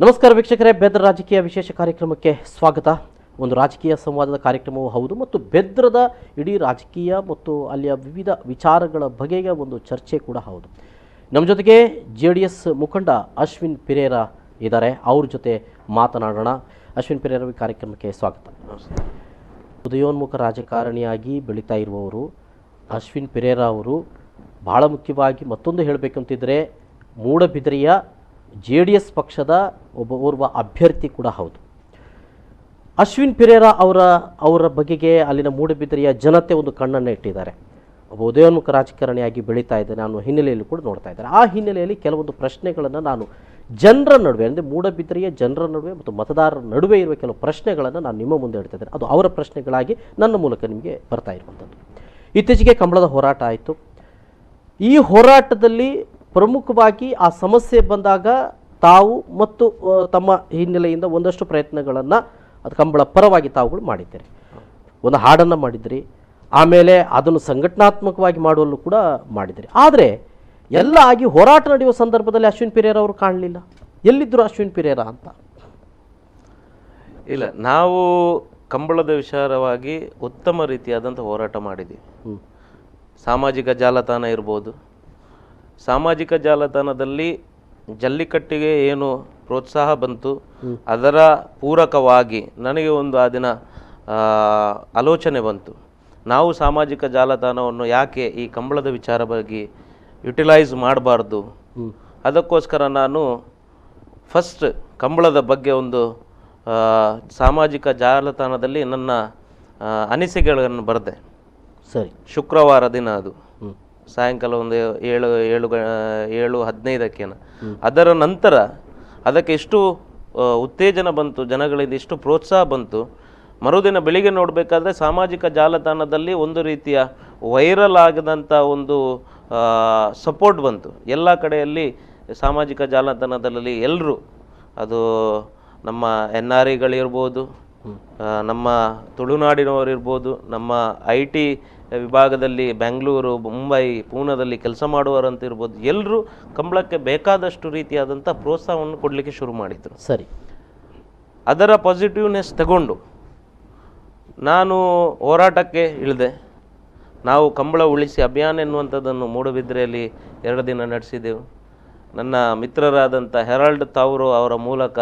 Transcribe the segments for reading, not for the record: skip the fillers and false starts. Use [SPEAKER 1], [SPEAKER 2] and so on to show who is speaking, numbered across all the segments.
[SPEAKER 1] ನಮಸ್ಕಾರ ವೀಕ್ಷಕರೇ, ಬೆದ್ರ ರಾಜಕೀಯ ವಿಶೇಷ ಕಾರ್ಯಕ್ರಮಕ್ಕೆ ಸ್ವಾಗತ. ಒಂದು ರಾಜಕೀಯ ಸಂವಾದದ ಕಾರ್ಯಕ್ರಮವೂ ಹೌದು ಮತ್ತು ಬೆದ್ರದ ಇಡೀ ರಾಜಕೀಯ ಮತ್ತು ಅಲ್ಲಿಯ ವಿವಿಧ ವಿಚಾರಗಳ ಬಗೆಗೆ ಒಂದು ಚರ್ಚೆ ಕೂಡ ಹೌದು. ನಮ್ಮ ಜೊತೆಗೆ JDS ಮುಖಂಡ ಅಶ್ವಿನ್ ಪಿರೇರಾ ಇದ್ದಾರೆ. ಅವ್ರ ಜೊತೆ ಮಾತನಾಡೋಣ. ಅಶ್ವಿನ್ ಪಿರೇರಾ ಕಾರ್ಯಕ್ರಮಕ್ಕೆ ಸ್ವಾಗತ. ಉದಯೋನ್ಮುಖ ರಾಜಕಾರಣಿಯಾಗಿ ಬೆಳೀತಾ ಇರುವವರು ಅಶ್ವಿನ್ ಪಿರೇರಾ ಅವರು. ಬಹಳ ಮುಖ್ಯವಾಗಿ ಮತ್ತೊಂದು ಹೇಳಬೇಕಂತಿದ್ರೆ ಮೂಡಬಿದರೆಯ JDS ಪಕ್ಷದ ಓರ್ವ ಅಭ್ಯರ್ಥಿ ಕೂಡ ಹೌದು. ಅಶ್ವಿನ್ ಪಿರೇರಾ ಅವರ ಬಗೆಗೆ ಅಲ್ಲಿನ ಮೂಡಬಿದರೆಯ ಜನತೆ ಒಂದು ಕಣ್ಣನ್ನು ಇಟ್ಟಿದ್ದಾರೆ. ಒಬ್ಬ ಉದಯೋನ್ಮುಖ ರಾಜಕಾರಣಿಯಾಗಿ ಬೆಳೀತಾ ಇದ್ದಾನೆ ಅನ್ನೋ ಹಿನ್ನೆಲೆಯಲ್ಲಿ ಕೂಡ ನೋಡ್ತಾ ಇದ್ದಾರೆ. ಆ ಹಿನ್ನೆಲೆಯಲ್ಲಿ ಕೆಲವೊಂದು ಪ್ರಶ್ನೆಗಳನ್ನು ನಾನು ಜನರ ನಡುವೆ, ಅಂದರೆ ಮೂಡಬಿದರೆಯ ಜನರ ನಡುವೆ ಮತ್ತು ಮತದಾರರ ನಡುವೆ ಇರುವ ಕೆಲವು ಪ್ರಶ್ನೆಗಳನ್ನು ನಾನು ನಿಮ್ಮ ಮುಂದೆ ಇಡ್ತಾ ಇದ್ದೇನೆ. ಅದು ಅವರ ಪ್ರಶ್ನೆಗಳಾಗಿ ನನ್ನ ಮೂಲಕ ನಿಮಗೆ ಬರ್ತಾ ಇರುವಂಥದ್ದು. ಇತ್ತೀಚೆಗೆ ಕಂಬಳದ ಹೋರಾಟ ಆಯಿತು. ಈ ಹೋರಾಟದಲ್ಲಿ ಪ್ರಮುಖವಾಗಿ ಆ ಸಮಸ್ಯೆ ಬಂದಾಗ ತಾವು ಮತ್ತು ತಮ್ಮ ಹಿನ್ನೆಲೆಯಿಂದ ಒಂದಷ್ಟು ಪ್ರಯತ್ನಗಳನ್ನು ಅದು ಕಂಬಳ ಪರವಾಗಿ ತಾವುಗಳು ಮಾಡಿದ್ದೀರಿ. ಒಂದು ಹಾಡನ್ನು ಮಾಡಿದ್ರಿ, ಆಮೇಲೆ ಅದನ್ನು ಸಂಘಟನಾತ್ಮಕವಾಗಿ ಮಾಡುವಲ್ಲೂ ಕೂಡ ಮಾಡಿದ್ರಿ. ಆದರೆ ಎಲ್ಲ ಆಗಿ ಹೋರಾಟ ನಡೆಯುವ ಸಂದರ್ಭದಲ್ಲಿ ಅಶ್ವಿನ್ ಪಿರೇರಾ ಅವರು ಕಾಣಲಿಲ್ಲ. ಎಲ್ಲಿದ್ದರು ಅಶ್ವಿನ್ ಪಿರೇರಾ ಅಂತ?
[SPEAKER 2] ಇಲ್ಲ, ನಾವು ಕಂಬಳದ ವಿಚಾರವಾಗಿ ಉತ್ತಮ ರೀತಿಯಾದಂಥ ಹೋರಾಟ ಮಾಡಿದ್ದೀವಿ. ಸಾಮಾಜಿಕ ಜಾಲತಾಣ ಇರ್ಬೋದು. ಸಾಮಾಜಿಕ ಜಾಲತಾಣದಲ್ಲಿ ಜಲ್ಲಿಕಟ್ಟಿಗೆ ಏನು ಪ್ರೋತ್ಸಾಹ ಬಂತು, ಅದರ ಪೂರಕವಾಗಿ ನನಗೆ ಒಂದು ಆ ದಿನ ಆಲೋಚನೆ ಬಂತು. ನಾವು ಸಾಮಾಜಿಕ ಜಾಲತಾಣವನ್ನು ಯಾಕೆ ಈ ಕಂಬಳದ ವಿಚಾರ ಬಗ್ಗೆ ಯುಟಿಲೈಸ್ ಮಾಡಬಾರ್ದು. ಅದಕ್ಕೋಸ್ಕರ ನಾನು ಫಸ್ಟ್ ಕಂಬಳದ ಬಗ್ಗೆ ಒಂದು ಸಾಮಾಜಿಕ ಜಾಲತಾಣದಲ್ಲಿ ನನ್ನ ಅನಿಸಿಕೆಗಳನ್ನು ಬರೆದೆ.
[SPEAKER 1] ಸರಿ,
[SPEAKER 2] ಶುಕ್ರವಾರ ದಿನ ಅದು ಸಾಯಂಕಾಲ ಒಂದು 7:15 ಅದರ ನಂತರ ಅದಕ್ಕೆ ಎಷ್ಟು ಉತ್ತೇಜನ ಬಂತು, ಜನಗಳಿಂದ ಎಷ್ಟು ಪ್ರೋತ್ಸಾಹ ಬಂತು. ಮರುದಿನ ಬೆಳಿಗ್ಗೆ ನೋಡಬೇಕಾದ್ರೆ ಸಾಮಾಜಿಕ ಜಾಲತಾಣದಲ್ಲಿ ಒಂದು ರೀತಿಯ ವೈರಲ್ ಆಗದಂಥ ಒಂದು ಸಪೋರ್ಟ್ ಬಂತು. ಎಲ್ಲ ಕಡೆಯಲ್ಲಿ ಸಾಮಾಜಿಕ ಜಾಲತಾಣದಲ್ಲಿ ಎಲ್ಲರೂ, ಅದು ನಮ್ಮ NRIಗಳಿರ್ಬೋದು, ನಮ್ಮ ತುಳುನಾಡಿನವರಿರ್ಬೋದು, ನಮ್ಮ IT ವಿಭಾಗದಲ್ಲಿ ಬೆಂಗಳೂರು, ಮುಂಬೈ, ಪೂನಾದಲ್ಲಿ ಕೆಲಸ ಮಾಡುವವರಂತಿರ್ಬೋದು, ಎಲ್ಲರೂ ಕಂಬಳಕ್ಕೆ ಬೇಕಾದಷ್ಟು ರೀತಿಯಾದಂಥ ಪ್ರೋತ್ಸಾಹವನ್ನು ಕೊಡಲಿಕ್ಕೆ ಶುರು ಮಾಡಿದರು.
[SPEAKER 1] ಸರಿ,
[SPEAKER 2] ಅದರ ಪಾಸಿಟಿವ್ನೆಸ್ ತಗೊಂಡು ನಾನು ಹೋರಾಟಕ್ಕೆ ಇಳಿದೆ. ನಾವು ಕಂಬಳ ಉಳಿಸಿ ಅಭಿಯಾನ ಎನ್ನುವಂಥದ್ದನ್ನು ಮೂಡಬಿದ್ರೆಯಲ್ಲಿ 2 ದಿನ ನಡೆಸಿದೆವು. ನನ್ನ ಮಿತ್ರರಾದಂಥ ಹೆರಾಲ್ಡ್ ತಾವ್ರು ಅವರ ಮೂಲಕ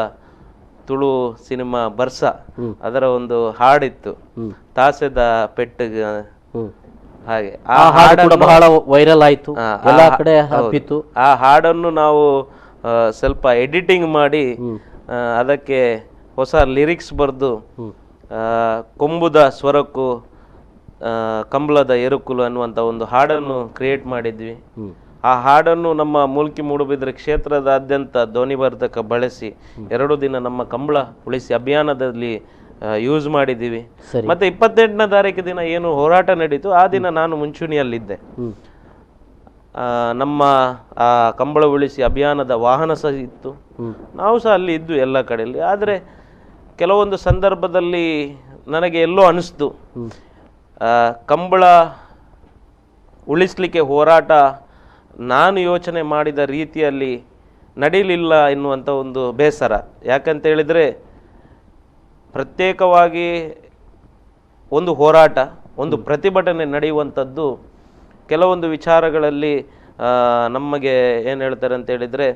[SPEAKER 2] ತುಳು ಸಿನಿಮಾ ಬರ್ಸ ಅದರ ಒಂದು ಹಾಡಿತ್ತು, ತಾಸೆದ ಪೆಟ್ಟಿಗೆ. ಹಾಗೆ ಆ ಹಾಡು
[SPEAKER 1] ಬಹಳ ವೈರಲ್ ಆಯಿತು, ಎಲ್ಲ ಕಡೆ ಹಬ್ಬಿತ್ತು.
[SPEAKER 2] ಆ ಹಾಡನ್ನು ನಾವು ಸ್ವಲ್ಪ ಎಡಿಟಿಂಗ್ ಮಾಡಿ ಅದಕ್ಕೆ ಹೊಸ ಲಿರಿಕ್ಸ್ ಬರೆದು ಕೊಂಬುದ ಸ್ವರಕ್ಕೂ ಕಂಬಳದ ಎರುಕುಲು ಅನ್ನುವಂಥ ಒಂದು ಹಾಡನ್ನು ಕ್ರಿಯೇಟ್ ಮಾಡಿದ್ವಿ. ಆ ಹಾಡನ್ನು ನಮ್ಮ ಮೂಲ್ಕಿ ಮೂಡುಬಿದ್ರೆ ಕ್ಷೇತ್ರದಾದ್ಯಂತ ಧ್ವನಿವರ್ಧಕ ಬಳಸಿ 2 ದಿನ ನಮ್ಮ ಕಂಬಳ ಉಳಿಸಿ ಅಭಿಯಾನದಲ್ಲಿ ಯೂಸ್ ಮಾಡಿದ್ದೀವಿ. ಮತ್ತೆ 28ನೇ ತಾರೀಕು ದಿನ ಏನು ಹೋರಾಟ ನಡೀತು, ಆ ದಿನ ನಾನು ಮುಂಚೂಣಿಯಲ್ಲಿದ್ದೆ. ನಮ್ಮ ಆ ಕಂಬಳ ಉಳಿಸಿ ಅಭಿಯಾನದ ವಾಹನ ಸಹ ಇತ್ತು, ನಾವು ಸಹ ಅಲ್ಲಿ ಇದ್ದು ಎಲ್ಲ ಕಡೆಯಲ್ಲಿ. ಆದರೆ ಕೆಲವೊಂದು ಸಂದರ್ಭದಲ್ಲಿ ನನಗೆ ಎಲ್ಲೋ ಅನಿಸ್ತು, ಕಂಬಳ ಉಳಿಸ್ಲಿಕ್ಕೆ ಹೋರಾಟ ನಾನು ಯೋಚನೆ ಮಾಡಿದ ರೀತಿಯಲ್ಲಿ ನಡೀಲಿಲ್ಲ ಎನ್ನುವಂಥ ಒಂದು ಬೇಸರ. ಯಾಕಂತ ಹೇಳಿದರೆ, ಪ್ರತ್ಯೇಕವಾಗಿ ಒಂದು ಹೋರಾಟ, ಒಂದು ಪ್ರತಿಭಟನೆ ನಡೆಯುವಂಥದ್ದು ಕೆಲವೊಂದು ವಿಚಾರಗಳಲ್ಲಿ ನಮಗೆ ಏನು ಹೇಳ್ತಾರೆ ಅಂತ ಹೇಳಿದರೆ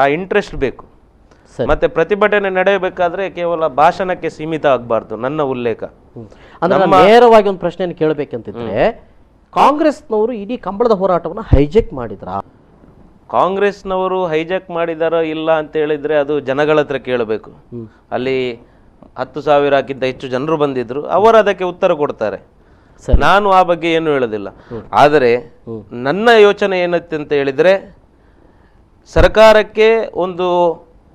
[SPEAKER 2] ಆ ಇಂಟ್ರೆಸ್ಟ್ ಬೇಕು. ಮತ್ತೆ ಪ್ರತಿಭಟನೆ ನಡೆಯಬೇಕಾದ್ರೆ ಕೇವಲ ಭಾಷಣಕ್ಕೆ ಸೀಮಿತ ಆಗಬಾರ್ದು. ನನ್ನ ಉಲ್ಲೇಖ
[SPEAKER 1] ನೇರವಾಗಿ ಒಂದು ಪ್ರಶ್ನೆಯನ್ನು ಕೇಳಬೇಕಂತಿದ್ರೆ, ಕಾಂಗ್ರೆಸ್ನವರು ಇಡೀ ಕಂಬಳದ ಹೋರಾಟವನ್ನು ಹೈಜೆಕ್ ಮಾಡಿದ್ರ?
[SPEAKER 2] ಕಾಂಗ್ರೆಸ್ನವರು ಹೈಜಾಕ್ ಮಾಡಿದಾರೋ ಇಲ್ಲ ಅಂತ ಹೇಳಿದ್ರೆ ಅದು ಜನಗಳ ಹತ್ರ ಕೇಳಬೇಕು. ಅಲ್ಲಿ 10,000ಕ್ಕಿಂತ ಹೆಚ್ಚು ಜನರು ಬಂದಿದ್ರು, ಅವರು ಅದಕ್ಕೆ ಉತ್ತರ ಕೊಡ್ತಾರೆ. ನಾನು ಆ ಬಗ್ಗೆ ಏನು ಹೇಳೋದಿಲ್ಲ. ಆದರೆ ನನ್ನ ಯೋಚನೆ ಏನತ್ತೆ ಅಂತ ಹೇಳಿದ್ರೆ, ಸರ್ಕಾರಕ್ಕೆ ಒಂದು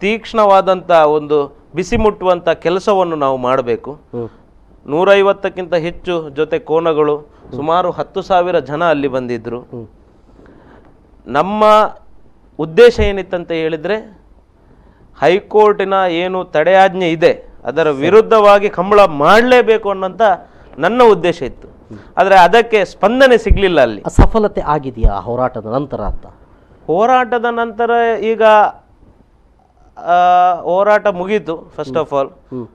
[SPEAKER 2] ತೀಕ್ಷ್ಣವಾದಂಥ ಒಂದು ಬಿಸಿ ಮುಟ್ಟುವಂಥ ಕೆಲಸವನ್ನು ನಾವು ಮಾಡಬೇಕು. 150ಕ್ಕಿಂತ ಹೆಚ್ಚು ಜೊತೆ ಕೋನಗಳು, ಸುಮಾರು 10,000 ಜನ ಅಲ್ಲಿ ಬಂದಿದ್ರು. ನಮ್ಮ ಉದ್ದೇಶ ಏನಿತ್ತಂತ ಹೇಳಿದರೆ, ಹೈಕೋರ್ಟಿನ ಏನು ತಡೆಯಾಜ್ಞೆ ಇದೆ ಅದರ ವಿರುದ್ಧವಾಗಿ ಕಂಬಳ ಮಾಡಲೇಬೇಕು ಅನ್ನೋಂಥ ನನ್ನ ಉದ್ದೇಶ ಇತ್ತು. ಆದರೆ ಅದಕ್ಕೆ ಸ್ಪಂದನೆ ಸಿಗಲಿಲ್ಲ. ಅಲ್ಲಿ
[SPEAKER 1] ಸಫಲತೆ ಆಗಿದೆಯಾ ಹೋರಾಟದ ನಂತರ ಅಂತ?
[SPEAKER 2] ಹೋರಾಟದ ನಂತರ ಈಗ ಹೋರಾಟ ಮುಗೀತು ಫಸ್ಟ್ ಆಫ್ ಆಲ್.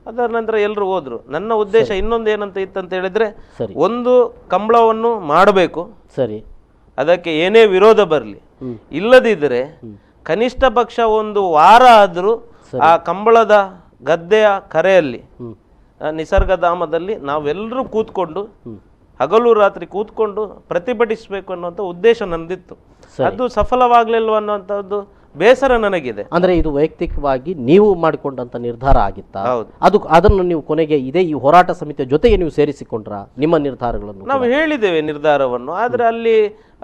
[SPEAKER 2] ಅದರ ನಂತರ ಎಲ್ಲರೂ ಹೋದ್ರು. ನನ್ನ ಉದ್ದೇಶ ಇನ್ನೊಂದು ಏನಂತ ಇತ್ತಂತ ಹೇಳಿದ್ರೆ,
[SPEAKER 1] ಸರಿ.
[SPEAKER 2] ಒಂದು ಕಂಬಳವನ್ನು ಮಾಡಬೇಕು,
[SPEAKER 1] ಸರಿ,
[SPEAKER 2] ಅದಕ್ಕೆ ಏನೇ ವಿರೋಧ ಬರಲಿ, ಇಲ್ಲದಿದ್ದರೆ ಕನಿಷ್ಠ ಪಕ್ಷ ಒಂದು ವಾರ ಆದರೂ ಆ ಕಂಬಳದ ಗದ್ದೆಯ ಕರೆಯಲ್ಲಿ ನಿಸರ್ಗಧಾಮದಲ್ಲಿ ನಾವೆಲ್ಲರೂ ಕೂತ್ಕೊಂಡು ಹಗಲು ರಾತ್ರಿ ಕೂತ್ಕೊಂಡು ಪ್ರತಿಭಟಿಸಬೇಕು ಅನ್ನುವಂಥ ಉದ್ದೇಶ ನಂದಿತ್ತು. ಅದು ಸಫಲವಾಗ್ಲಿಲ್ವ ಅನ್ನುವಂಥದ್ದು ಬೇಸರ ನನಗಿದೆ.
[SPEAKER 1] ಅಂದ್ರೆ ಇದು ವೈಯಕ್ತಿಕವಾಗಿ ನೀವು ಮಾಡಿಕೊಂಡಂತ ನಿರ್ಧಾರ ಆಗಿತ್ತಾ?
[SPEAKER 2] ಹೌದು.
[SPEAKER 1] ಅದನ್ನು ನೀವು ಕೊನೆಗೆ ಇದೇ ಈ ಹೋರಾಟ ಸಮಿತಿಯ ಜೊತೆಗೆ ನೀವು ಸೇರಿಸಿಕೊಂಡ್ರ ನಿಮ್ಮ ನಿರ್ಧಾರಗಳನ್ನು?
[SPEAKER 2] ನಾವು ಹೇಳಿದ್ದೇವೆ ನಿರ್ಧಾರವನ್ನು, ಆದರೆ ಅಲ್ಲಿ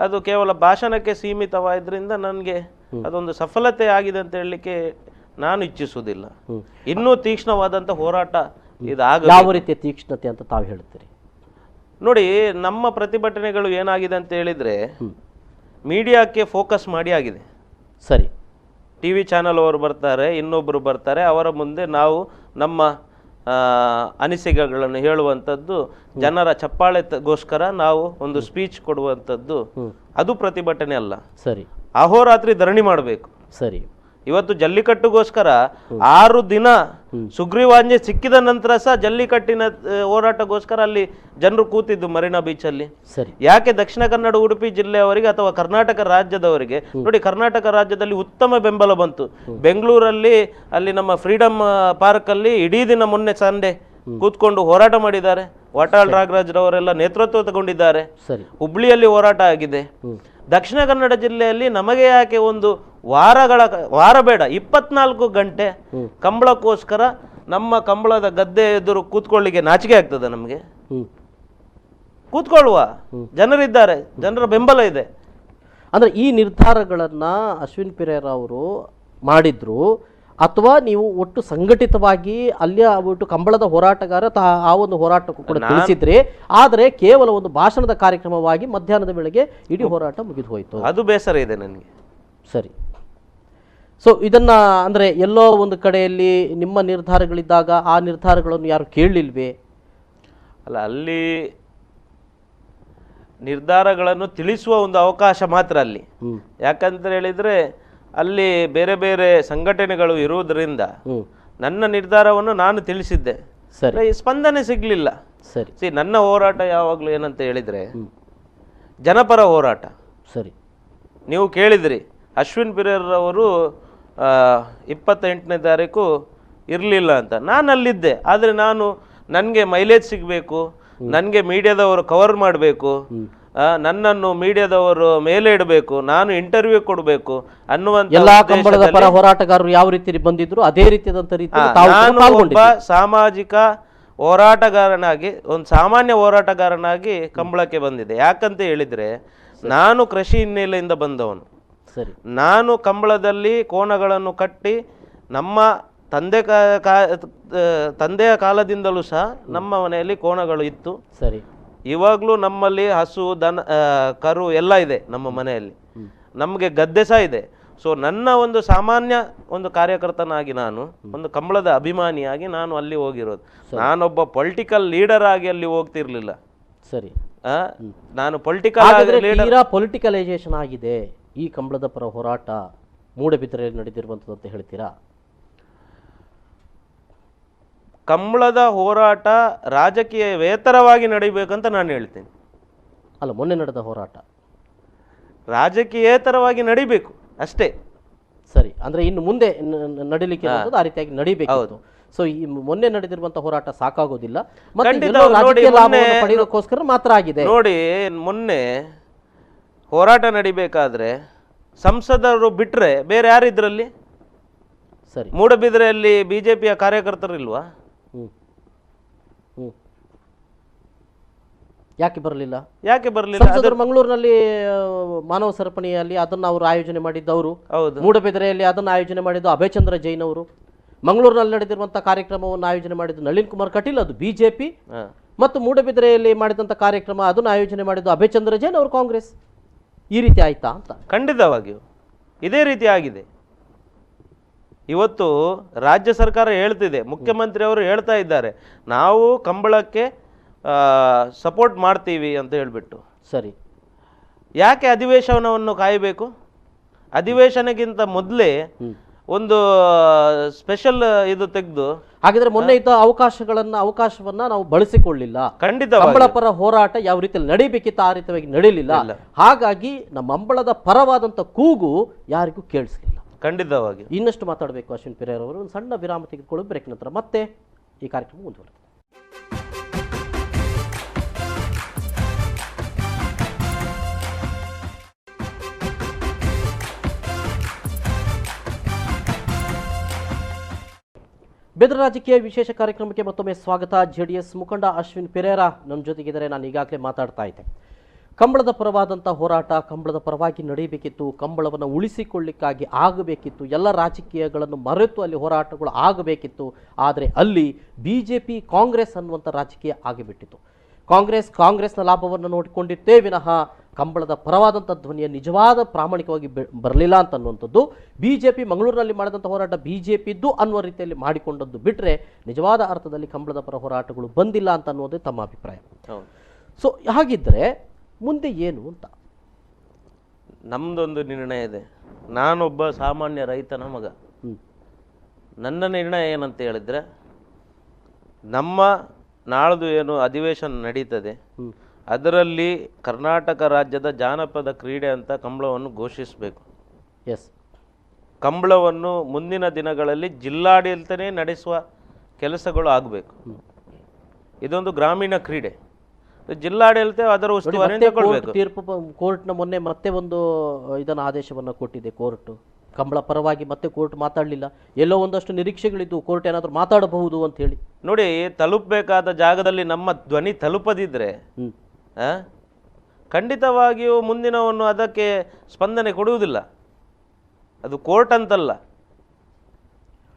[SPEAKER 2] ಅದು ಕೇವಲ ಭಾಷಣಕ್ಕೆ ಸೀಮಿತವಾದ್ರಿಂದ ನನಗೆ ಅದೊಂದು ಸಫಲತೆ ಆಗಿದೆ ಅಂತ ಹೇಳಲಿಕ್ಕೆ ನಾನು ಇಚ್ಛಿಸುವುದಿಲ್ಲ. ಇನ್ನೂ ತೀಕ್ಷ್ಣವಾದಂಥ ಹೋರಾಟ ಇದಾಗ.
[SPEAKER 1] ಯಾವ ರೀತಿಯ ತೀಕ್ಷ್ಣತೆ ಅಂತ ತಾವು ಹೇಳ್ತೀರಿ?
[SPEAKER 2] ನೋಡಿ, ನಮ್ಮ ಪ್ರತಿಭಟನೆಗಳು ಏನಾಗಿದೆ ಅಂತ ಹೇಳಿದ್ರೆ ಮೀಡಿಯಾಕ್ಕೆ ಫೋಕಸ್ ಮಾಡಿ ಆಗಿದೆ.
[SPEAKER 1] ಸರಿ.
[SPEAKER 2] ಟಿವಿ ಚಾನಲ್ ಅವರು ಬರ್ತಾರೆ, ಇನ್ನೊಬ್ಬರು ಬರ್ತಾರೆ, ಅವರ ಮುಂದೆ ನಾವು ನಮ್ಮ ಅನಿಸಿಕೆಗಳನ್ನು ಹೇಳುವಂಥದ್ದು, ಜನರ ಚಪ್ಪಾಳೆಗೋಸ್ಕರ ನಾವು ಒಂದು ಸ್ಪೀಚ್ ಕೊಡುವಂಥದ್ದು, ಅದು ಪ್ರತಿಭಟನೆ ಅಲ್ಲ.
[SPEAKER 1] ಸರಿ.
[SPEAKER 2] ಅಹೋರಾತ್ರಿ ಧರಣಿ ಮಾಡಬೇಕು.
[SPEAKER 1] ಸರಿ.
[SPEAKER 2] ಇವತ್ತು ಜಲ್ಲಿಕಟ್ಟುಗೋಸ್ಕರ 6 ದಿನ ಸುಗ್ರೀವಾಜ್ಞೆ ಸಿಕ್ಕಿದ ನಂತರ ಸಹ ಜಲ್ಲಿಕಟ್ಟಿನ ಹೋರಾಟಗೋಸ್ಕರ ಅಲ್ಲಿ ಜನರು ಕೂತಿದ್ದು ಮರೀನಾ ಬೀಚಲ್ಲಿ.
[SPEAKER 1] ಸರಿ.
[SPEAKER 2] ಯಾಕೆ ದಕ್ಷಿಣ ಕನ್ನಡ ಉಡುಪಿ ಜಿಲ್ಲೆಯವರಿಗೆ ಅಥವಾ ಕರ್ನಾಟಕ ರಾಜ್ಯದವರಿಗೆ ನೋಡಿ, ಕರ್ನಾಟಕ ರಾಜ್ಯದಲ್ಲಿ ಉತ್ತಮ ಬೆಂಬಲ ಬಂತು. ಬೆಂಗಳೂರಲ್ಲಿ ಅಲ್ಲಿ ನಮ್ಮ ಫ್ರೀಡಮ್ ಪಾರ್ಕ್ ಅಲ್ಲಿ ಇಡೀ ದಿನ ಮೊನ್ನೆ ಸಂಡೆ ಕೂತ್ಕೊಂಡು ಹೋರಾಟ ಮಾಡಿದ್ದಾರೆ. ವಾಟಾಳ್ ನಾಗರಾಜ್ರವರೆಲ್ಲ ನೇತೃತ್ವ ತಗೊಂಡಿದ್ದಾರೆ. ಹುಬ್ಳಿಯಲ್ಲಿ ಹೋರಾಟ ಆಗಿದೆ. ದಕ್ಷಿಣ ಕನ್ನಡ ಜಿಲ್ಲೆಯಲ್ಲಿ ನಮಗೆ ಯಾಕೆ ಒಂದು ವಾರ ಬೇಡ 24 ಗಂಟೆ ಕಂಬಳಕ್ಕೋಸ್ಕರ ನಮ್ಮ ಕಂಬಳದ ಗದ್ದೆ ಎದುರು ಕೂತ್ಕೊಳ್ಳಿಕ್ಕೆ ನಾಚಿಕೆ ಆಗ್ತದೆ ನಮಗೆ? ಕೂತ್ಕೊಳ್ಳುವ ಜನರಿದ್ದಾರೆ, ಜನರ ಬೆಂಬಲ ಇದೆ.
[SPEAKER 1] ಅಂದ್ರೆ ಈ ನಿರ್ಧಾರಗಳನ್ನ ಅಶ್ವಿನ್ ಪಿರೇರ ಅವರು ಮಾಡಿದ್ರು ಅಥವಾ ನೀವು ಒಟ್ಟು ಸಂಘಟಿತವಾಗಿ ಅಲ್ಲಿಯ ಒಟ್ಟು ಕಂಬಳದ ಹೋರಾಟಗಾರ ಆ ಒಂದು ಹೋರಾಟಕ್ಕೂ ಕೂಡ ತಿಳಿಸಿದ್ರಿ, ಆದರೆ ಕೇವಲ ಒಂದು ಭಾಷಣದ ಕಾರ್ಯಕ್ರಮವಾಗಿ ಮಧ್ಯಾಹ್ನದ ವೇಳೆಗೆ ಇಡೀ ಹೋರಾಟ ಮುಗಿದು ಹೋಯಿತು?
[SPEAKER 2] ಅದು ಬೇಸರ ಇದೆ ನನಗೆ.
[SPEAKER 1] ಸರಿ. ಸೊ ಇದನ್ನ ಅಂದ್ರೆ ಎಲ್ಲೋ ಒಂದು ಕಡೆಯಲ್ಲಿ ನಿಮ್ಮ ನಿರ್ಧಾರಗಳಿದ್ದಾಗ ಆ ನಿರ್ಧಾರಗಳನ್ನು ಯಾರು ಕೇಳಲಿಲ್ವೇ?
[SPEAKER 2] ಅಲ್ಲ, ಅಲ್ಲಿ ನಿರ್ಧಾರಗಳನ್ನು ತಿಳಿಸುವ ಒಂದು ಅವಕಾಶ ಮಾತ್ರ ಅಲ್ಲಿ. ಯಾಕಂತ ಹೇಳಿದ್ರೆ ಅಲ್ಲಿ ಬೇರೆ ಬೇರೆ ಸಂಘಟನೆಗಳು ಇರುವುದರಿಂದ ನನ್ನ ನಿರ್ಧಾರವನ್ನು ನಾನು ತಿಳಿಸಿದ್ದೆ. ಸ್ಪಂದನೆ ಸಿಗ್ಲಿಲ್ಲ.
[SPEAKER 1] ಸರಿ.
[SPEAKER 2] ನನ್ನ ಹೋರಾಟ ಯಾವಾಗಲೂ ಏನಂತ ಹೇಳಿದ್ರೆ ಜನಪರ ಹೋರಾಟ.
[SPEAKER 1] ಸರಿ.
[SPEAKER 2] ನೀವು ಕೇಳಿದ್ರಿ ಅಶ್ವಿನ್ ಪಿರೇರ್ ಅವರು 28ನೇ ತಾರೀಕು ಇರಲಿಲ್ಲ ಅಂತ. ನಾನು ಅಲ್ಲಿದ್ದೆ, ಆದರೆ ನನಗೆ ಮೈಲೇಜ್ ಸಿಗಬೇಕು, ನನಗೆ ಮೀಡಿಯಾದವರು ಕವರ್ ಮಾಡಬೇಕು, ನನ್ನನ್ನು ಮೀಡಿಯಾದವರು ಮೇಲೆ ಇಡಬೇಕು, ನಾನು ಇಂಟರ್ವ್ಯೂ ಕೊಡಬೇಕು ಅನ್ನುವಂತ
[SPEAKER 1] ಎಲ್ಲಾ ಕಂಬಳದ ಪರ ಹೋರಾಟಗಾರರು ಯಾವ ರೀತಿ ಬಂದಿದ್ರು ಅದೇ ರೀತಿಯಾದಂತ ರೀತಿ
[SPEAKER 2] ನಾನು ಒಬ್ಬ ಸಾಮಾಜಿಕ ಹೋರಾಟಗಾರನಾಗಿ, ಒಂದು ಸಾಮಾನ್ಯ ಹೋರಾಟಗಾರನಾಗಿ ಕಂಬಳಕ್ಕೆ ಬಂದಿದೆ. ಯಾಕಂತ ಹೇಳಿದ್ರೆ ನಾನು ಕೃಷಿ ಹಿನ್ನೆಲೆಯಿಂದ ಬಂದವನು.
[SPEAKER 1] ಸರಿ.
[SPEAKER 2] ನಾನು ಕಂಬಳದಲ್ಲಿ ಕೋಣಗಳನ್ನು ಕಟ್ಟಿ ನಮ್ಮ ತಂದೆಯ ಕಾಲದಿಂದಲೂ ಸಹ ನಮ್ಮ ಮನೆಯಲ್ಲಿ ಕೋಣಗಳು ಇತ್ತು.
[SPEAKER 1] ಸರಿ.
[SPEAKER 2] ಇವಾಗಲೂ ನಮ್ಮಲ್ಲಿ ಹಸು, ದನ, ಕರು ಎಲ್ಲ ಇದೆ ನಮ್ಮ ಮನೆಯಲ್ಲಿ. ನಮಗೆ ಗದ್ದೆ ಸಹ ಇದೆ. ಸೊ ನನ್ನ ಒಂದು ಸಾಮಾನ್ಯ ಒಂದು ಕಾರ್ಯಕರ್ತನಾಗಿ, ನಾನು ಒಂದು ಕಂಬಳದ ಅಭಿಮಾನಿಯಾಗಿ ನಾನು ಅಲ್ಲಿ ಹೋಗಿರೋದು. ನಾನೊಬ್ಬ ಪೊಲಿಟಿಕಲ್ ಲೀಡರ್ ಆಗಿ ಅಲ್ಲಿ ಹೋಗ್ತಿರ್ಲಿಲ್ಲ.
[SPEAKER 1] ಸರಿ.
[SPEAKER 2] ನಾನು
[SPEAKER 1] ಪೊಲಿಟಿಕಲೈಸೇಷನ್ ಆಗಿದೆ ಈ ಕಂಬಳದ ಪರ ಹೋರಾಟ ಮೂಡಬಿದರೆಯಲ್ಲಿ ನಡೆದಿರುವಂಥದ್ದು ಅಂತ ಹೇಳ್ತೀರಾ?
[SPEAKER 2] ಕಂಬಳದ ಹೋರಾಟ ರಾಜಕೀಯವೇತರವಾಗಿ ನಡೀಬೇಕಂತ ನಾನು ಹೇಳ್ತೇನೆ.
[SPEAKER 1] ಅಲ್ಲ, ಮೊನ್ನೆ ನಡೆದ ಹೋರಾಟ
[SPEAKER 2] ರಾಜಕೀಯೇತರವಾಗಿ ನಡಿಬೇಕು ಅಷ್ಟೇ.
[SPEAKER 1] ಸರಿ. ಅಂದ್ರೆ ಇನ್ನು ಮುಂದೆ ನಡೀಲಿಕ್ಕೆ ಆ ರೀತಿಯಾಗಿ ನಡಿಬೇಕು. ಸೊ ಈ ಮೊನ್ನೆ ನಡೆದಿರುವಂತಹ ಹೋರಾಟ ಸಾಕಾಗೋದಿಲ್ಲ, ಪಡೆಯೋದಕ್ಕೋಸ್ಕರ ಮಾತ್ರ ಆಗಿದೆ.
[SPEAKER 2] ನೋಡಿ, ಮೊನ್ನೆ ಹೋರಾಟ ನಡಿಬೇಕಾದ್ರೆ ಸಂಸದರು ಬಿಟ್ರೆ ಬೇರೆ ಯಾರಿದ್ರಲ್ಲಿ?
[SPEAKER 1] ಸರಿ.
[SPEAKER 2] ಮೂಡಬಿದ್ರೆಯಲ್ಲಿ ಬಿಜೆಪಿಯ ಕಾರ್ಯಕರ್ತರು ಇಲ್ವಾ?
[SPEAKER 1] ಯಾಕೆ ಬರಲಿಲ್ಲ? ಮಂಗಳೂರಿನಲ್ಲಿ ಮಾನವ ಸರಪಣಿಯಲ್ಲಿ ಅದನ್ನು ಅವರು ಆಯೋಜನೆ ಮಾಡಿದ್ದವರು. ಮೂಡಬಿದರೆಯಲ್ಲಿ ಅದನ್ನು ಆಯೋಜನೆ ಮಾಡಿದ್ದು ಅಭಯಚಂದ್ರ ಜೈನ್ ಅವರು. ಮಂಗಳೂರಿನಲ್ಲಿ ನಡೆದಿರುವಂತಹ ಕಾರ್ಯಕ್ರಮವನ್ನು ಆಯೋಜನೆ ಮಾಡಿದ್ದು ನಳಿನ್ ಕುಮಾರ್ ಕಟೀಲ್, ಅದು ಬಿಜೆಪಿ. ಮತ್ತು ಮೂಡಬಿದರೆಯಲ್ಲಿ ಮಾಡಿದಂಥ ಕಾರ್ಯಕ್ರಮ ಅದನ್ನು ಆಯೋಜನೆ ಮಾಡಿದ್ದು ಅಭಯಚಂದ್ರ ಜೈನ್ ಅವರು, ಕಾಂಗ್ರೆಸ್. ಈ ರೀತಿ ಆಯ್ತಾ ಅಂತ?
[SPEAKER 2] ಖಂಡಿತವಾಗಿಯೂ ಇದೇ ರೀತಿ ಆಗಿದೆ. ಇವತ್ತು ರಾಜ್ಯ ಸರ್ಕಾರ ಹೇಳ್ತಿದೆ, ಮುಖ್ಯಮಂತ್ರಿ ಅವರು ಹೇಳ್ತಾ ಇದ್ದಾರೆ, ನಾವು ಕಂಬಳಕ್ಕೆ ಸಪೋರ್ಟ್ ಮಾಡ್ತೀವಿ ಅಂತ ಹೇಳ್ಬಿಟ್ಟು.
[SPEAKER 1] ಸರಿ.
[SPEAKER 2] ಯಾಕೆ ಅಧಿವೇಶನವನ್ನು ಕಾಯಬೇಕು? ಅಧಿವೇಶನಕ್ಕಿಂತ ಮೊದಲೇ ಒಂದು ಸ್ಪೆಷಲ್ ಇದು ತೆಗೆದು,
[SPEAKER 1] ಹಾಗಿದ್ರೆ ಮೊನ್ನೆ ಇದ್ದ ಅವಕಾಶವನ್ನ ನಾವು ಬಳಸಿಕೊಳ್ಳಿಲ್ಲ.
[SPEAKER 2] ಖಂಡಿತವಾಗಿ
[SPEAKER 1] ಕಂಬಳ ಪರ ಹೋರಾಟ ಯಾವ ರೀತಿಯಲ್ಲಿ ನಡೀಬೇಕಿತ್ತು ಆ ರೀತಿಯಾಗಿ ನಡೀಲಿಲ್ಲ. ಹಾಗಾಗಿ ನಮ್ಮ ಅಂಬಳದ ಪರವಾದಂತ ಕೂಗು ಯಾರಿಗೂ ಕೇಳಿಸ್ಲಿಲ್ಲ.
[SPEAKER 2] ಖಂಡಿತವಾಗಿ
[SPEAKER 1] ಇನ್ನಷ್ಟು ಮಾತಾಡಬೇಕು ಅಶ್ವಿನ್ ಪಿರೇರ್ ಅವರು. ಒಂದು ಸಣ್ಣ ವಿರಾಮ ತೆಗೆದುಕೊಳ್ಳೋ ಬ್ರೇಕ್ ನಂತರ ಮತ್ತೆ ಈ ಕಾರ್ಯಕ್ರಮ ಮುಂದುವರೆಯುತ್ತೆ. ಬೆದ್ರ ರಾಜಕೀಯ ವಿಶೇಷ ಕಾರ್ಯಕ್ರಮಕ್ಕೆ ಮತ್ತೊಮ್ಮೆ ಸ್ವಾಗತ. ಜೆಡಿಎಸ್ ಮುಖಂಡ ಅಶ್ವಿನ್ ಪಿರೇರ ನಮ್ಮ ಜೊತೆಗಿದ್ದಾರೆ. ನಾನು ಈಗಾಗಲೇ ಮಾತಾಡ್ತಾ ಇದ್ದೆ, ಕಂಬಳದ ಪರವಾದಂಥ ಹೋರಾಟ ಕಂಬಳದ ಪರವಾಗಿ ನಡೀಬೇಕಿತ್ತು, ಕಂಬಳವನ್ನು ಉಳಿಸಿಕೊಳ್ಳಿಕ್ಕಾಗಿ ಆಗಬೇಕಿತ್ತು, ಎಲ್ಲ ರಾಜಕೀಯಗಳನ್ನು ಮರೆತು ಅಲ್ಲಿ ಹೋರಾಟಗಳು ಆಗಬೇಕಿತ್ತು. ಆದರೆ ಅಲ್ಲಿ BJP ಕಾಂಗ್ರೆಸ್ ಅನ್ನುವಂಥ ರಾಜಕೀಯ ಆಗಿಬಿಟ್ಟಿತ್ತು. ಕಾಂಗ್ರೆಸ್ನ ಲಾಭವನ್ನು ನೋಡಿಕೊಂಡಿತ್ತೇ ವಿನಃ ಕಂಬಳದ ಪರವಾದಂಥ ಧ್ವನಿಯ ನಿಜವಾದ ಪ್ರಾಮಾಣಿಕವಾಗಿ ಬರಲಿಲ್ಲ ಅಂತ ಅನ್ನುವಂಥದ್ದು. BJP ಮಂಗಳೂರಿನಲ್ಲಿ ಮಾಡಿದಂಥ ಹೋರಾಟ BJPದ್ದು ಅನ್ನುವ ರೀತಿಯಲ್ಲಿ ಮಾಡಿಕೊಂಡದ್ದು ಬಿಟ್ಟರೆ ನಿಜವಾದ ಅರ್ಥದಲ್ಲಿ ಕಂಬಳದ ಪರ ಹೋರಾಟಗಳು ಬಂದಿಲ್ಲ ಅಂತ ಅನ್ನೋದೇ ತಮ್ಮ ಅಭಿಪ್ರಾಯ. ಸೊ ಹಾಗಿದ್ದರೆ ಮುಂದೆ ಏನು ಅಂತ
[SPEAKER 2] ನಮ್ದೊಂದು ನಿರ್ಣಯ ಇದೆ. ನಾನೊಬ್ಬ ಸಾಮಾನ್ಯ ರೈತನ ಮಗ. ನನ್ನ ನಿರ್ಣಯ ಏನಂತ ಹೇಳಿದ್ರೆ, ನಮ್ಮ ನಾಳ್ದು ಏನು ಅಧಿವೇಶನ ನಡೀತದೆ ಅದರಲ್ಲಿ ಕರ್ನಾಟಕ ರಾಜ್ಯದ ಜಾನಪದ ಕ್ರೀಡೆ ಅಂತ ಕಂಬಳವನ್ನು ಘೋಷಿಸಬೇಕು.
[SPEAKER 1] ಎಸ್,
[SPEAKER 2] ಕಂಬಳವನ್ನು ಮುಂದಿನ ದಿನಗಳಲ್ಲಿ ಜಿಲ್ಲಾಡಳಿತನೇ ನಡೆಸುವ ಕೆಲಸಗಳು ಆಗಬೇಕು. ಇದೊಂದು ಗ್ರಾಮೀಣ ಕ್ರೀಡೆ, ಜಿಲ್ಲಾಡಳಿತ ಅದರ ಉಸ್ತುವಾರಿ ತಗೊಳ್ಬೇಕು.
[SPEAKER 1] ತೀರ್ಪು ಕೋರ್ಟ್ನ ಮೊನ್ನೆ ಮತ್ತೆ ಒಂದು ಇದನ್ನ ಆದೇಶವನ್ನು ಕೊಟ್ಟಿದೆ ಕೋರ್ಟ್. ಕಂಬಳ ಪರವಾಗಿ ಮತ್ತೆ ಕೋರ್ಟ್ ಮಾತಾಡಲಿಲ್ಲ. ಎಲ್ಲೋ ಒಂದಷ್ಟು ನಿರೀಕ್ಷೆಗಳಿದ್ದು ಕೋರ್ಟ್ ಏನಾದರೂ ಮಾತಾಡಬಹುದು ಅಂತ ಹೇಳಿ.
[SPEAKER 2] ನೋಡಿ, ತಲುಪಬೇಕಾದ ಜಾಗದಲ್ಲಿ ನಮ್ಮ ಧ್ವನಿ ತಲುಪದಿದ್ರೆ ಖಂಡಿತವಾಗಿಯೂ ಮುಂದಿನವನ್ನು ಅದಕ್ಕೆ ಸ್ಪಂದನೆ ಕೊಡುವುದಿಲ್ಲ. ಅದು ಕೋರ್ಟ್ ಅಂತಲ್ಲ,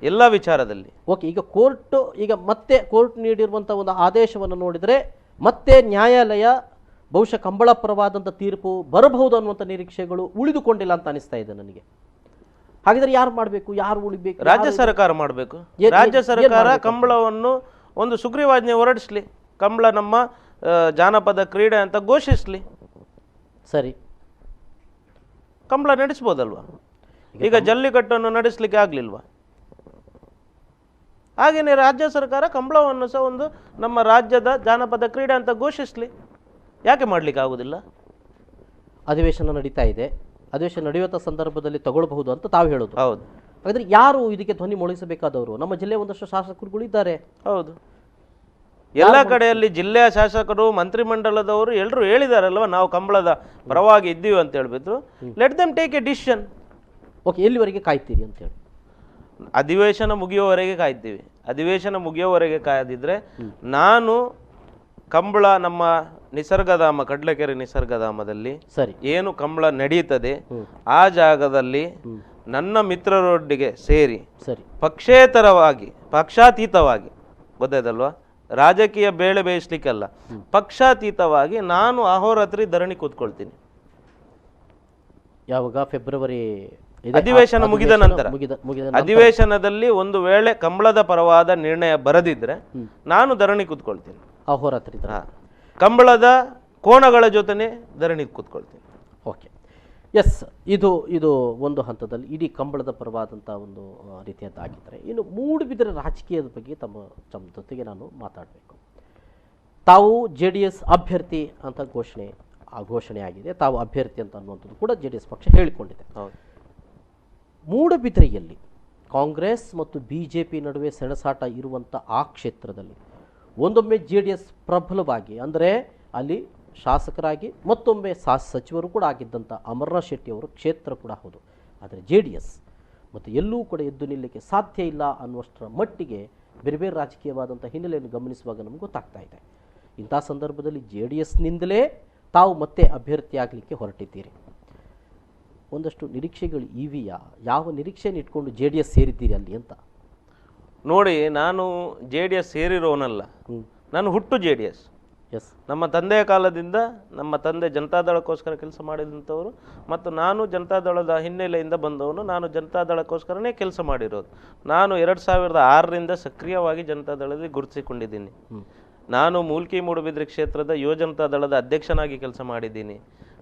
[SPEAKER 2] ಎಲ್ಲ ವಿಚಾರದಲ್ಲಿ.
[SPEAKER 1] ಓಕೆ, ಈಗ ಮತ್ತೆ ಕೋರ್ಟ್ ನೀಡಿರುವಂಥ ಒಂದು ಆದೇಶವನ್ನು ನೋಡಿದರೆ ಮತ್ತೆ ನ್ಯಾಯಾಲಯ ಬಹುಶಃ ಕಂಬಳ ಪರವಾದಂಥ ತೀರ್ಪು ಬರಬಹುದು ಅನ್ನುವಂಥ ನಿರೀಕ್ಷೆಗಳು ಉಳಿದುಕೊಂಡಿಲ್ಲ ಅಂತ ಅನಿಸ್ತಾ ಇದೆ ನನಗೆ. ಹಾಗಿದ್ರೆ ಯಾರು ಮಾಡಬೇಕು, ಯಾರು ಉಳಿಬೇಕು?
[SPEAKER 2] ರಾಜ್ಯ ಸರ್ಕಾರ ಮಾಡಬೇಕು. ರಾಜ್ಯ ಸರ್ಕಾರ ಕಂಬಳವನ್ನು ಒಂದು ಸುಗ್ರೀವಾಜ್ಞೆ ಹೊರಡಿಸ್ಲಿ, ಕಂಬಳ ನಮ್ಮ ಜಾನಪದ ಕ್ರೀಡೆ ಅಂತ ಘೋಷಿಸ್ಲಿ.
[SPEAKER 1] ಸರಿ,
[SPEAKER 2] ಕಂಬಳ ನಡೆಸ್ಬೋದಲ್ವಾ? ಈಗ ಜಲ್ಲಿಕಟ್ಟನ್ನು ನಡೆಸಲಿಕ್ಕೆ ಆಗ್ಲಿಲ್ವಾ? ಹಾಗೇನೆ ರಾಜ್ಯ ಸರ್ಕಾರ ಕಂಬಳವನ್ನು ಸಹ ಒಂದು ನಮ್ಮ ರಾಜ್ಯದ ಜಾನಪದ ಕ್ರೀಡೆ ಅಂತ ಘೋಷಿಸ್ಲಿ. ಯಾಕೆ ಮಾಡ್ಲಿಕ್ಕೆ ಆಗುದಿಲ್ಲ?
[SPEAKER 1] ಅಧಿವೇಶನ ನಡೀತಾ ಇದೆ, ಅಧಿವೇಶನ ನಡೆಯುವಂಥ ಸಂದರ್ಭದಲ್ಲಿ ತಗೊಳ್ಬಹುದು ಅಂತ ತಾವು ಹೇಳೋದು.
[SPEAKER 2] ಹೌದು.
[SPEAKER 1] ಹಾಗಾದ್ರೆ ಯಾರು ಇದಕ್ಕೆ ಧ್ವನಿ ಮೊಳಗಿಸಬೇಕಾದವರು? ನಮ್ಮ ಜಿಲ್ಲೆ ಒಂದಷ್ಟು ಶಾಸಕರುಗಳು ಇದ್ದಾರೆ.
[SPEAKER 2] ಹೌದು, ಎಲ್ಲ ಕಡೆಯಲ್ಲಿ ಜಿಲ್ಲೆಯ ಶಾಸಕರು, ಮಂತ್ರಿಮಂಡಲದವರು ಎಲ್ಲರೂ ಹೇಳಿದಾರಲ್ವ, ನಾವು ಕಂಬಳದ ಪರವಾಗಿ ಇದ್ದೀವಿ ಅಂತ ಹೇಳ್ಬಿಟ್ಟು. Let them take A decision.
[SPEAKER 1] Okay, ಎಲ್ಲಿವರೆಗೆ ಕಾಯ್ತೀರಿ ಅಂತ ಹೇಳಿ?
[SPEAKER 2] ಅಧಿವೇಶನ ಮುಗಿಯುವವರೆಗೆ ಕಾಯ್ತೀವಿ. ಅಧಿವೇಶನ ಮುಗಿಯುವವರೆಗೆ ಕಾಯ್ದಿದ್ರೆ ನಾನು ಕಂಬಳ ನಮ್ಮ ನಿಸರ್ಗಧಾಮ, ಕಡ್ಲೆಕೆರೆ ನಿಸರ್ಗಧಾಮದಲ್ಲಿ
[SPEAKER 1] ಸರಿ
[SPEAKER 2] ಏನು ಕಂಬಳ ನಡೀತದೆ ಆ ಜಾಗದಲ್ಲಿ ನನ್ನ ಮಿತ್ರರೊಟ್ಟಿಗೆ ಸೇರಿ
[SPEAKER 1] ಸರಿ
[SPEAKER 2] ಪಕ್ಷೇತರವಾಗಿ, ಪಕ್ಷಾತೀತವಾಗಿ, ಗೊತ್ತಾಯ್ತಲ್ವಾ, ರಾಜಕೀಯ ಬೇಳೆ ಬೇಯಿಸ್ಲಿಕ್ಕಲ್ಲ, ಪಕ್ಷಾತೀತವಾಗಿ ನಾನು ಅಹೋರಾತ್ರಿ ಧರಣಿ ಕೂತ್ಕೊಳ್ತೀನಿ.
[SPEAKER 1] ಯಾವಾಗ? ಫೆಬ್ರವರಿ
[SPEAKER 2] ಅಧಿವೇಶನ ಮುಗಿದ ನಂತರ. ಅಧಿವೇಶನದಲ್ಲಿ ಒಂದು ವೇಳೆ ಕಂಬಳದ ಪರವಾದ ನಿರ್ಣಯ ಬರದಿದ್ರೆ ನಾನು ಧರಣಿ ಕೂತ್ಕೊಳ್ತೀನಿ.
[SPEAKER 1] ಅಹೋರಾತ್ರಿ
[SPEAKER 2] ಕಂಬಳದ ಕೋಣಗಳ ಜೊತೆನೆ ಧರಣಿ ಕೂತ್ಕೊಳ್ತೀನಿ.
[SPEAKER 1] ಓಕೆ, ಎಸ್, ಇದು ಒಂದು ಹಂತದಲ್ಲಿ ಇಡೀ ಕಂಬಳದ ಪರವಾದಂಥ ಒಂದು ರೀತಿಯದ್ದಾಗಿದ್ದರೆ, ಇನ್ನು ಮೂಡುಬಿದಿರೆ ರಾಜಕೀಯದ ಬಗ್ಗೆ ತಮ್ಮ ಜೊತೆಗೆ ನಾನು ಮಾತಾಡಬೇಕು. ತಾವು JDS ಅಭ್ಯರ್ಥಿ ಅಂತ ಘೋಷಣೆ ಆಗಿದೆ. ತಾವು ಅಭ್ಯರ್ಥಿ ಅಂತ ಅನ್ನುವಂಥದ್ದು ಕೂಡ JDS ಪಕ್ಷ ಹೇಳಿಕೊಂಡಿದೆ. ಮೂಡುಬಿದಿರೆಯಲ್ಲಿ ಕಾಂಗ್ರೆಸ್ ಮತ್ತು BJP ನಡುವೆ ಸೆಣಸಾಟ ಇರುವಂಥ ಆ ಕ್ಷೇತ್ರದಲ್ಲಿ ಒಂದೊಮ್ಮೆ JDS ಪ್ರಬಲವಾಗಿ, ಅಂದರೆ ಅಲ್ಲಿ ಶಾಸಕರಾಗಿ ಮತ್ತೊಮ್ಮೆ ಸಚಿವರು ಕೂಡ ಆಗಿದ್ದಂಥ ಅಮರನಾಥ್ ಶೆಟ್ಟಿ ಅವರು ಕ್ಷೇತ್ರ ಕೂಡ ಹೌದು. ಆದರೆ JDS ಮತ್ತು ಎಲ್ಲೂ ಕೂಡ ಎದ್ದು ನಿಲ್ಲಕ್ಕೆ ಸಾಧ್ಯ ಇಲ್ಲ ಅನ್ನುವಷ್ಟರ ಮಟ್ಟಿಗೆ ಬೇರೆ ಬೇರೆ ರಾಜಕೀಯವಾದಂಥ ಹಿನ್ನೆಲೆಯನ್ನು ಗಮನಿಸುವಾಗ ನಮಗೆ ಗೊತ್ತಾಗ್ತಾ ಇದೆ. ಇಂಥ ಸಂದರ್ಭದಲ್ಲಿ JDSನಿಂದಲೇ ತಾವು ಮತ್ತೆ ಅಭ್ಯರ್ಥಿಯಾಗಲಿಕ್ಕೆ ಹೊರಟಿದ್ದೀರಿ. ಒಂದಷ್ಟು ನಿರೀಕ್ಷೆಗಳು ಇವೆಯಾ? ಯಾವ ನಿರೀಕ್ಷೆಯನ್ನು ಇಟ್ಕೊಂಡು JDS ಸೇರಿದ್ದೀರಿ ಅಲ್ಲಿ ಅಂತ?
[SPEAKER 2] ನೋಡಿ, ನಾನು JDS ಸೇರಿರೋನಲ್ಲ, ನಾನು ಹುಟ್ಟು JDS.
[SPEAKER 1] ಎಸ್,
[SPEAKER 2] ನಮ್ಮ ತಂದೆಯ ಕಾಲದಿಂದ ನಮ್ಮ ತಂದೆ ಜನತಾದಳಕ್ಕೋಸ್ಕರ ಕೆಲಸ ಮಾಡಿದಂಥವರು ಮತ್ತು ನಾನು ಜನತಾದಳದ ಹಿನ್ನೆಲೆಯಿಂದ ಬಂದವನು. ನಾನು ಜನತಾದಳಕ್ಕೋಸ್ಕರನೇ ಕೆಲಸ ಮಾಡಿರೋದು. ನಾನು 2006ರಿಂದ ಸಕ್ರಿಯವಾಗಿ ಜನತಾದಳದಲ್ಲಿ ಗುರುತಿಸಿಕೊಂಡಿದ್ದೀನಿ. ನಾನು ಮೂಲ್ಕಿ ಮೂಡುಬಿದ್ರೆ ಕ್ಷೇತ್ರದ ಯುವ ಜನತಾದಳದ ಅಧ್ಯಕ್ಷನಾಗಿ ಕೆಲಸ ಮಾಡಿದ್ದೀನಿ.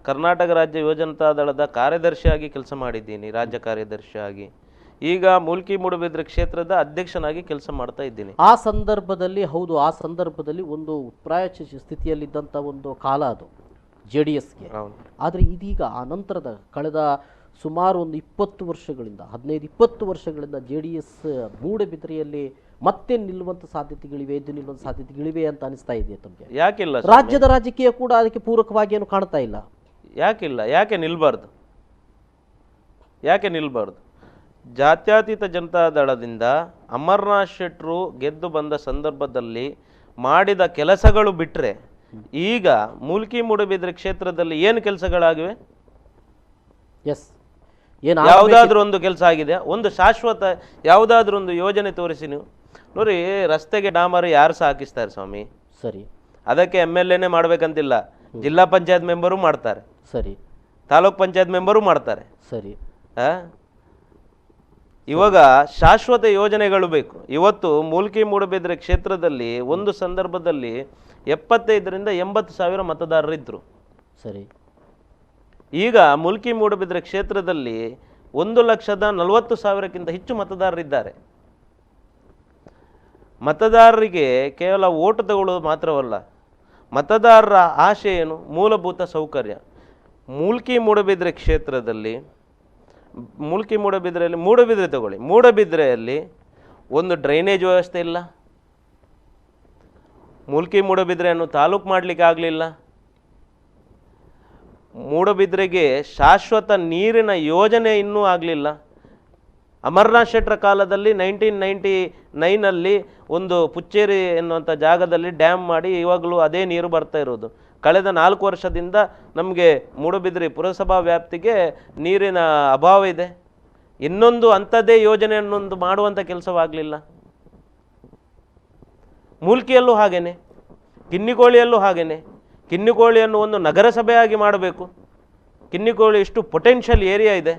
[SPEAKER 2] ಕರ್ನಾಟಕ ರಾಜ್ಯ ಯುವ ಜನತಾದಳದ ಕಾರ್ಯದರ್ಶಿಯಾಗಿ ಕೆಲಸ ಮಾಡಿದ್ದೀನಿ, ರಾಜ್ಯ ಕಾರ್ಯದರ್ಶಿಯಾಗಿ. ಈಗ ಮೂಲ್ಕಿ ಮೂಡುಬಿದ್ರೆ ಕ್ಷೇತ್ರದ ಅಧ್ಯಕ್ಷನಾಗಿ ಕೆಲಸ ಮಾಡ್ತಾ ಇದ್ದೀನಿ.
[SPEAKER 1] ಆ ಸಂದರ್ಭದಲ್ಲಿ ಹೌದು, ಆ ಸಂದರ್ಭದಲ್ಲಿ ಒಂದು ಉತ್ಪ್ರಾಯ ಸ್ಥಿತಿಯಲ್ಲಿದ್ದಂಥ ಒಂದು ಕಾಲ ಅದು JDSಗೆ. ಆದರೆ ಇದೀಗ ಆ ನಂತರದ ಕಳೆದ ಸುಮಾರು ಒಂದು 20 ವರ್ಷಗಳಿಂದ 15-20 ವರ್ಷಗಳಿಂದ JDS ಮೂಡುಬಿದ್ರೆಯಲ್ಲಿ ಮತ್ತೆ ನಿಲ್ಲುವಂಥ ಸಾಧ್ಯತೆಗಳಿವೆ, ಎದ್ದು ನಿಲ್ಲುವಂಥ ಸಾಧ್ಯತೆಗಳಿವೆ ಅಂತ ಅನಿಸ್ತಾ ಇದೆಯಾ ತಮಗೆ?
[SPEAKER 2] ಯಾಕಿಲ್ಲ?
[SPEAKER 1] ರಾಜ್ಯದ ರಾಜಕೀಯ ಕೂಡ ಅದಕ್ಕೆ ಪೂರಕವಾಗಿ ಏನು ಕಾಣ್ತಾ ಇಲ್ಲ.
[SPEAKER 2] ಯಾಕಿಲ್ಲ? ಯಾಕೆ ನಿಲ್ಬಾರ್ದು? ಯಾಕೆ ನಿಲ್ಬಾರ್ದು? ಜಾತ್ಯತೀತ ಜನತಾದಳದಿಂದ ಅಮರನಾಥ್ ಶೆಟ್ಟರು ಗೆದ್ದು ಬಂದ ಸಂದರ್ಭದಲ್ಲಿ ಮಾಡಿದ ಕೆಲಸಗಳು ಬಿಟ್ಟರೆ ಈಗ ಮೂಲ್ಕಿ ಮೂಡುಬಿದ್ರೆ ಕ್ಷೇತ್ರದಲ್ಲಿ ಏನು ಕೆಲಸಗಳಾಗಿವೆ?
[SPEAKER 1] ಎಸ್,
[SPEAKER 2] ಯಾವುದಾದ್ರೂ ಒಂದು ಕೆಲಸ ಆಗಿದೆ? ಒಂದು ಶಾಶ್ವತ ಯಾವುದಾದ್ರೂ ಒಂದು ಯೋಜನೆ ತೋರಿಸಿ ನೀವು. ನೋಡಿ, ರಸ್ತೆಗೆ ಡಾಮರ್ ಯಾರು ಸಹ ಹಾಕಿಸ್ತಾರೆ ಸ್ವಾಮಿ.
[SPEAKER 1] ಸರಿ,
[SPEAKER 2] ಅದಕ್ಕೆ MLAನೇ ಮಾಡ್ಬೇಕಂತಿಲ್ಲ, ಜಿಲ್ಲಾ ಪಂಚಾಯತ್ ಮೆಂಬರು ಮಾಡ್ತಾರೆ,
[SPEAKER 1] ಸರಿ,
[SPEAKER 2] ತಾಲೂಕ್ ಪಂಚಾಯತ್ ಮೆಂಬರು ಮಾಡ್ತಾರೆ.
[SPEAKER 1] ಸರಿ,
[SPEAKER 2] ಇವಾಗ ಶಾಶ್ವತ ಯೋಜನೆಗಳು ಬೇಕು. ಇವತ್ತು ಮೂಲ್ಕಿ ಮೂಡುಬಿದ್ರೆ ಕ್ಷೇತ್ರದಲ್ಲಿ ಒಂದು ಸಂದರ್ಭದಲ್ಲಿ 75ರಿಂದ 80 ಸಾವಿರ ಮತದಾರರಿದ್ದರು.
[SPEAKER 1] ಸರಿ,
[SPEAKER 2] ಈಗ ಮೂಲ್ಕಿ ಮೂಡುಬಿದ್ರೆ ಕ್ಷೇತ್ರದಲ್ಲಿ 1,40,000ಕ್ಕಿಂತ ಹೆಚ್ಚು ಮತದಾರರಿದ್ದಾರೆ. ಮತದಾರರಿಗೆ ಕೇವಲ ಓಟು ತಗೊಳ್ಳೋದು ಮಾತ್ರವಲ್ಲ, ಮತದಾರರ ಆಶೆ ಏನು? ಮೂಲಭೂತ ಸೌಕರ್ಯ. ಮೂಲ್ಕಿ ಮೂಡುಬಿದ್ರೆ ಕ್ಷೇತ್ರದಲ್ಲಿ ಮೂಡುಬಿದ್ರೆ ತಗೊಳ್ಳಿ, ಮೂಡುಬಿದ್ರೆಯಲ್ಲಿ ಒಂದು ಡ್ರೈನೇಜ್ ವ್ಯವಸ್ಥೆ ಇಲ್ಲ. ಮೂಲ್ಕಿ ಮೂಡುಬಿದ್ರೆಯನ್ನು ತಾಲೂಕು ಮಾಡಲಿಕ್ಕೆ ಆಗಲಿಲ್ಲ. ಮೂಡುಬಿದ್ರೆಗೆ ಶಾಶ್ವತ ನೀರಿನ ಯೋಜನೆ ಇನ್ನೂ ಆಗಲಿಲ್ಲ. ಅಮರನಾಥ್ ಶೆಟ್ಟರ ಕಾಲದಲ್ಲಿ 1999ನಲ್ಲಿ ಒಂದು ಪುಚ್ಚೇರಿ ಎನ್ನುವಂಥ ಜಾಗದಲ್ಲಿ ಡ್ಯಾಮ್ ಮಾಡಿ ಇವಾಗಲೂ ಅದೇ ನೀರು ಬರ್ತಾ ಇರೋದು. ಕಳೆದ 4 ವರ್ಷದಿಂದ ನಮಗೆ ಮೂಡುಬಿದ್ರೆ ಪುರಸಭಾ ವ್ಯಾಪ್ತಿಗೆ ನೀರಿನ ಅಭಾವ ಇದೆ. ಇನ್ನೊಂದು ಅಂಥದ್ದೇ ಯೋಜನೆಯನ್ನೊಂದು ಮಾಡುವಂಥ ಕೆಲಸವಾಗಲಿಲ್ಲ. ಮೂಲ್ಕಿಯಲ್ಲೂ ಹಾಗೇನೆ, ಕಿನ್ನಿಕೋಳಿಯಲ್ಲೂ ಹಾಗೇನೆ. ಕಿನ್ನಿಕೋಳಿಯನ್ನು ಒಂದು ನಗರಸಭೆಯಾಗಿ ಮಾಡಬೇಕು. ಕಿನ್ನಿಕೋಳಿ ಇಷ್ಟು ಪೊಟೆನ್ಷಿಯಲ್ ಏರಿಯಾ ಇದೆ.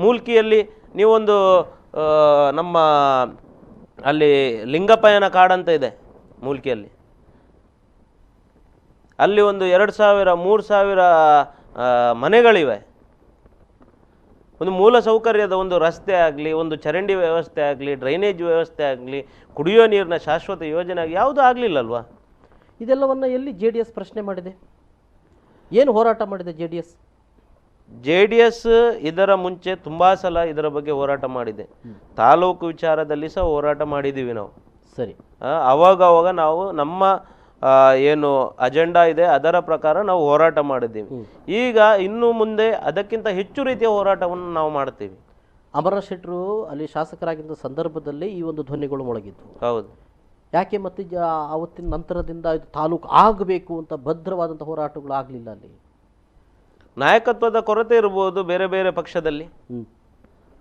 [SPEAKER 2] ಮೂಲ್ಕಿಯಲ್ಲಿ ನೀವೊಂದು ನಮ್ಮ ಅಲ್ಲಿ ಲಿಂಗಪಯನ ಕಾಡಂತ ಇದೆ ಮೂಲ್ಕಿಯಲ್ಲಿ, ಅಲ್ಲಿ ಒಂದು 2,000-3,000 ಮನೆಗಳಿವೆ. ಒಂದು ಮೂಲ ಸೌಕರ್ಯದ ಒಂದು ರಸ್ತೆ ಆಗಲಿ, ಒಂದು ಚರಂಡಿ ವ್ಯವಸ್ಥೆ ಆಗಲಿ, ಡ್ರೈನೇಜ್ ವ್ಯವಸ್ಥೆ ಆಗಲಿ, ಕುಡಿಯೋ ನೀರಿನ ಶಾಶ್ವತ ಯೋಜನೆ ಆಗಲಿ ಯಾವುದೂ ಆಗಲಿಲ್ಲಲ್ವಾ?
[SPEAKER 1] ಇದೆಲ್ಲವನ್ನು ಎಲ್ಲಿ JDS ಪ್ರಶ್ನೆ ಮಾಡಿದೆ? ಏನು ಹೋರಾಟ ಮಾಡಿದೆ
[SPEAKER 2] JDS? ಇದರ ಮುಂಚೆ ತುಂಬ ಸಲ ಇದರ ಬಗ್ಗೆ ಹೋರಾಟ ಮಾಡಿದೆ. ತಾಲೂಕು ವಿಚಾರದಲ್ಲಿ ಸಹ ಹೋರಾಟ ಮಾಡಿದ್ದೀವಿ ನಾವು.
[SPEAKER 1] ಸರಿ,
[SPEAKER 2] ಅವಾಗ ನಾವು ನಮ್ಮ ಏನು ಅಜೆಂಡಾ ಇದೆ ಅದರ ಪ್ರಕಾರ ನಾವು ಹೋರಾಟ ಮಾಡಿದ್ದೀವಿ. ಈಗ ಇನ್ನು ಮುಂದೆ ಅದಕ್ಕಿಂತ ಹೆಚ್ಚು ರೀತಿಯ ಹೋರಾಟವನ್ನು ನಾವು ಮಾಡ್ತೀವಿ.
[SPEAKER 1] ಅಮರನಾಥ್ ಶೆಟ್ಟರು ಅಲ್ಲಿ ಶಾಸಕರಾಗಿದ್ದ ಸಂದರ್ಭದಲ್ಲಿ ಈ ಒಂದು ಧ್ವನಿಗಳು ಮೊಳಗಿದ್ದು.
[SPEAKER 2] ಹೌದು.
[SPEAKER 1] ಯಾಕೆ ಮತ್ತೆ ಆವತ್ತಿನ ನಂತರದಿಂದ ಇದು ತಾಲೂಕು ಆಗಬೇಕು ಅಂತ ಭದ್ರವಾದಂಥ ಹೋರಾಟಗಳು ಆಗಲಿಲ್ಲ? ಅಲ್ಲಿ
[SPEAKER 2] ನಾಯಕತ್ವದ ಕೊರತೆ ಇರ್ಬೋದು ಬೇರೆ ಬೇರೆ ಪಕ್ಷದಲ್ಲಿ,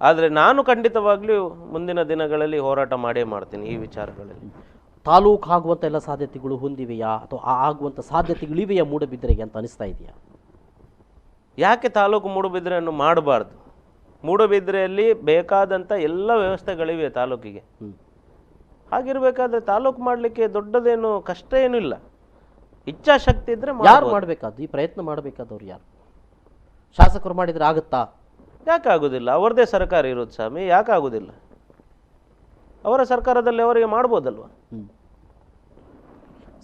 [SPEAKER 2] ಆದರೆ ನಾನು ಖಂಡಿತವಾಗ್ಲೂ ಮುಂದಿನ ದಿನಗಳಲ್ಲಿ ಹೋರಾಟ ಮಾಡೇ ಮಾಡ್ತೀನಿ ಈ ವಿಚಾರಗಳಲ್ಲಿ.
[SPEAKER 1] ತಾಲೂಕು ಆಗುವಂಥ ಎಲ್ಲ ಸಾಧ್ಯತೆಗಳು ಹೊಂದಿವೆಯಾ ಅಥವಾ ಆಗುವಂಥ ಸಾಧ್ಯತೆಗಳಿವೆಯಾ ಮೂಡುಬಿದ್ರೆಗೆ ಅಂತ ಅನಿಸ್ತಾ ಇದೆಯಾ?
[SPEAKER 2] ಯಾಕೆ ತಾಲೂಕು ಮೂಡುಬಿದ್ರೆಯನ್ನು ಮಾಡಬಾರ್ದು? ಮೂಡುಬಿದ್ರೆಯಲ್ಲಿ ಬೇಕಾದಂಥ ಎಲ್ಲ ವ್ಯವಸ್ಥೆಗಳಿವೆ ತಾಲೂಕಿಗೆ. ಹಾಗಿರ್ಬೇಕಾದ್ರೆ ತಾಲೂಕು ಮಾಡಲಿಕ್ಕೆ ದೊಡ್ಡದೇನು ಕಷ್ಟ ಏನೂ ಇಲ್ಲ. ಇಚ್ಛಾಶಕ್ತಿ ಇದ್ರೆ
[SPEAKER 1] ಯಾರು ಮಾಡಬೇಕಾದ್ದು? ಈ ಪ್ರಯತ್ನ ಮಾಡಬೇಕಾದವ್ರು ಯಾರು? ಶಾಸಕರು ಮಾಡಿದರೆ ಆಗುತ್ತಾ?
[SPEAKER 2] ಯಾಕೆ ಆಗೋದಿಲ್ಲ? ಅವರದೇ ಸರ್ಕಾರ ಇರೋದು ಸ್ವಾಮಿ, ಯಾಕೆ ಆಗೋದಿಲ್ಲ? ಅವರ ಸರ್ಕಾರದಲ್ಲಿ ಅವರಿಗೆ ಮಾಡ್ಬೋದಲ್ವ?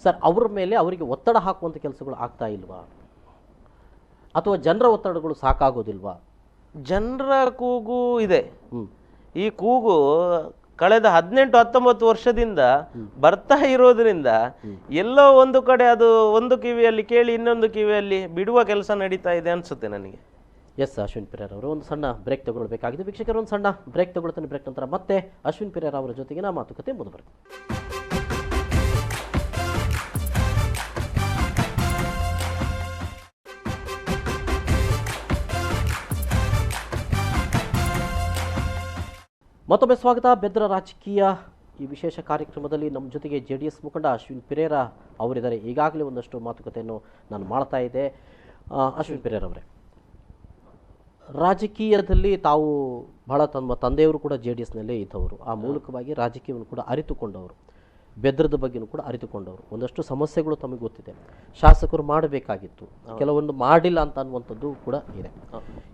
[SPEAKER 1] ಸರ್, ಅವ್ರ ಮೇಲೆ ಅವರಿಗೆ ಒತ್ತಡ ಹಾಕುವಂಥ ಕೆಲಸಗಳು ಆಗ್ತಾ ಇಲ್ವಾ? ಅಥವಾ ಜನರ ಒತ್ತಡಗಳು ಸಾಕಾಗೋದಿಲ್ವಾ?
[SPEAKER 2] ಜನರ ಕೂಗು ಇದೆ. ಈ ಕೂಗು ಕಳೆದ 18-19 ವರ್ಷದಿಂದ ಬರ್ತಾ ಇರೋದ್ರಿಂದ ಎಲ್ಲೋ ಒಂದು ಕಡೆ ಅದು ಒಂದು ಕಿವಿಯಲ್ಲಿ ಕೇಳಿ ಇನ್ನೊಂದು ಕಿವಿಯಲ್ಲಿ ಬಿಡುವ ಕೆಲಸ ನಡೀತಾ ಇದೆ ಅನ್ಸುತ್ತೆ ನನಗೆ.
[SPEAKER 1] ಎಸ್, ಅಶ್ವಿನ್ ಪಿರೇರ್ ಅವರು ಒಂದು ಸಣ್ಣ ಬ್ರೇಕ್ ತಗೊಳ್ಬೇಕಾಗಿದೆ. ವೀಕ್ಷಕರು, ಒಂದು ಸಣ್ಣ ಬ್ರೇಕ್ ತಗೊಳ್ತಾನೆ. ಬ್ರೇಕ್ ನಂತರ ಮತ್ತೆ ಅಶ್ವಿನ್ ಪಿರೇರ್ ಅವರ ಜೊತೆಗಿನ ಮಾತುಕತೆ ಮುಂದುವರೆದು. ಮತ್ತೊಮ್ಮೆ ಸ್ವಾಗತ. ಬೆದ್ರ ರಾಜಕೀಯ ಈ ವಿಶೇಷ ಕಾರ್ಯಕ್ರಮದಲ್ಲಿ ನಮ್ಮ ಜೊತೆಗೆ JDS ಮುಖಂಡ ಅಶ್ವಿನ್ ಪಿರೇರ ಅವರಿದ್ದಾರೆ. ಈಗಾಗಲೇ ಒಂದಷ್ಟು ಮಾತುಕತೆಯನ್ನು ನಾನು ಮಾಡ್ತಾ ಇದ್ದೆ. ಅಶ್ವಿನ್ ಪಿರೇರ್ ಅವರೇ, ರಾಜಕೀಯದಲ್ಲಿ ತಾವು ಬಹಳ ತಮ್ಮ ತಂದೆಯವರು ಕೂಡ JDSನಲ್ಲೇ ಇದ್ದವರು, ಆ ಮೂಲಕವಾಗಿ ರಾಜಕೀಯವನ್ನು ಕೂಡ ಅರಿತುಕೊಂಡವರು. ಬೆದ್ರದ ಬಗ್ಗೆನೂ ಕೂಡ ಅರಿತುಕೊಂಡವರು. ಒಂದಷ್ಟು ಸಮಸ್ಯೆಗಳು ತಮಗೆ ಗೊತ್ತಿದೆ, ಶಾಸಕರು ಮಾಡಬೇಕಾಗಿತ್ತು, ಕೆಲವೊಂದು ಮಾಡಿಲ್ಲ ಅಂತ ಅನ್ನುವಂಥದ್ದು ಕೂಡ ಇದೆ.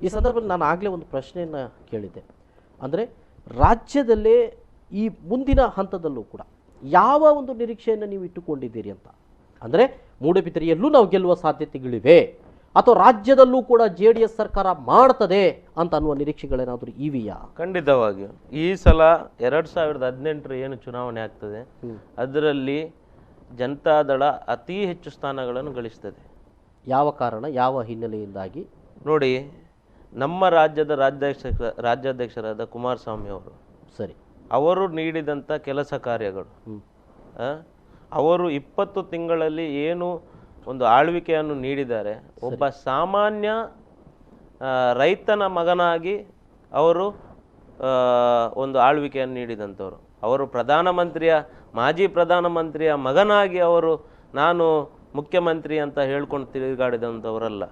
[SPEAKER 1] ಈ ಸಂದರ್ಭದಲ್ಲಿ ನಾನು ಆಗಲೇ ಒಂದು ಪ್ರಶ್ನೆಯನ್ನು ಕೇಳಿದ್ದೆ, ಅಂದರೆ ರಾಜ್ಯದಲ್ಲೇ ಈ ಮುಂದಿನ ಹಂತದಲ್ಲೂ ಕೂಡ ಯಾವ ಒಂದು ನಿರೀಕ್ಷೆಯನ್ನು ನೀವು ಇಟ್ಟುಕೊಂಡಿದ್ದೀರಿ ಅಂತ, ಅಂದರೆ ಮೂಡಬಿದಿರೆಯಲ್ಲೂ ನಾವು ಗೆಲ್ಲುವ ಸಾಧ್ಯತೆಗಳಿವೆ ಅಥವಾ ರಾಜ್ಯದಲ್ಲೂ ಕೂಡ JDS ಸರ್ಕಾರ ಮಾಡ್ತದೆ ಅಂತ ಅನ್ನುವ ನಿರೀಕ್ಷೆಗಳೇನಾದರೂ ಇವೆಯಾ?
[SPEAKER 2] ಖಂಡಿತವಾಗಿಯೂ ಈ ಸಲ 2018 ಏನು ಚುನಾವಣೆ ಆಗ್ತದೆ ಅದರಲ್ಲಿ ಜನತಾದಳ ಅತಿ ಹೆಚ್ಚು ಸ್ಥಾನಗಳನ್ನು ಗಳಿಸ್ತದೆ.
[SPEAKER 1] ಯಾವ ಕಾರಣ, ಯಾವ ಹಿನ್ನೆಲೆಯಿಂದಾಗಿ?
[SPEAKER 2] ನೋಡಿ, ನಮ್ಮ ರಾಜ್ಯದ ರಾಜ್ಯಾಧ್ಯಕ್ಷರಾದ ಕುಮಾರಸ್ವಾಮಿ ಅವರು
[SPEAKER 1] ಸರಿ,
[SPEAKER 2] ಅವರು ನೀಡಿದಂಥ ಕೆಲಸ ಕಾರ್ಯಗಳು, ಅವರು 20 ತಿಂಗಳಲ್ಲಿ ಏನು ಒಂದು ಆಳ್ವಿಕೆಯನ್ನು ನೀಡಿದ್ದಾರೆ, ಒಬ್ಬ ಸಾಮಾನ್ಯ ರೈತನ ಮಗನಾಗಿ ಅವರು ಒಂದು ಆಳ್ವಿಕೆಯನ್ನು ನೀಡಿದಂಥವ್ರು. ಅವರು ಮಾಜಿ ಪ್ರಧಾನಮಂತ್ರಿಯ ಮಗನಾಗಿ ಅವರು ನಾನು ಮುಖ್ಯಮಂತ್ರಿ ಅಂತ ಹೇಳ್ಕೊಂಡು ತಿರುಗಾಡಿದಂಥವರಲ್ಲ.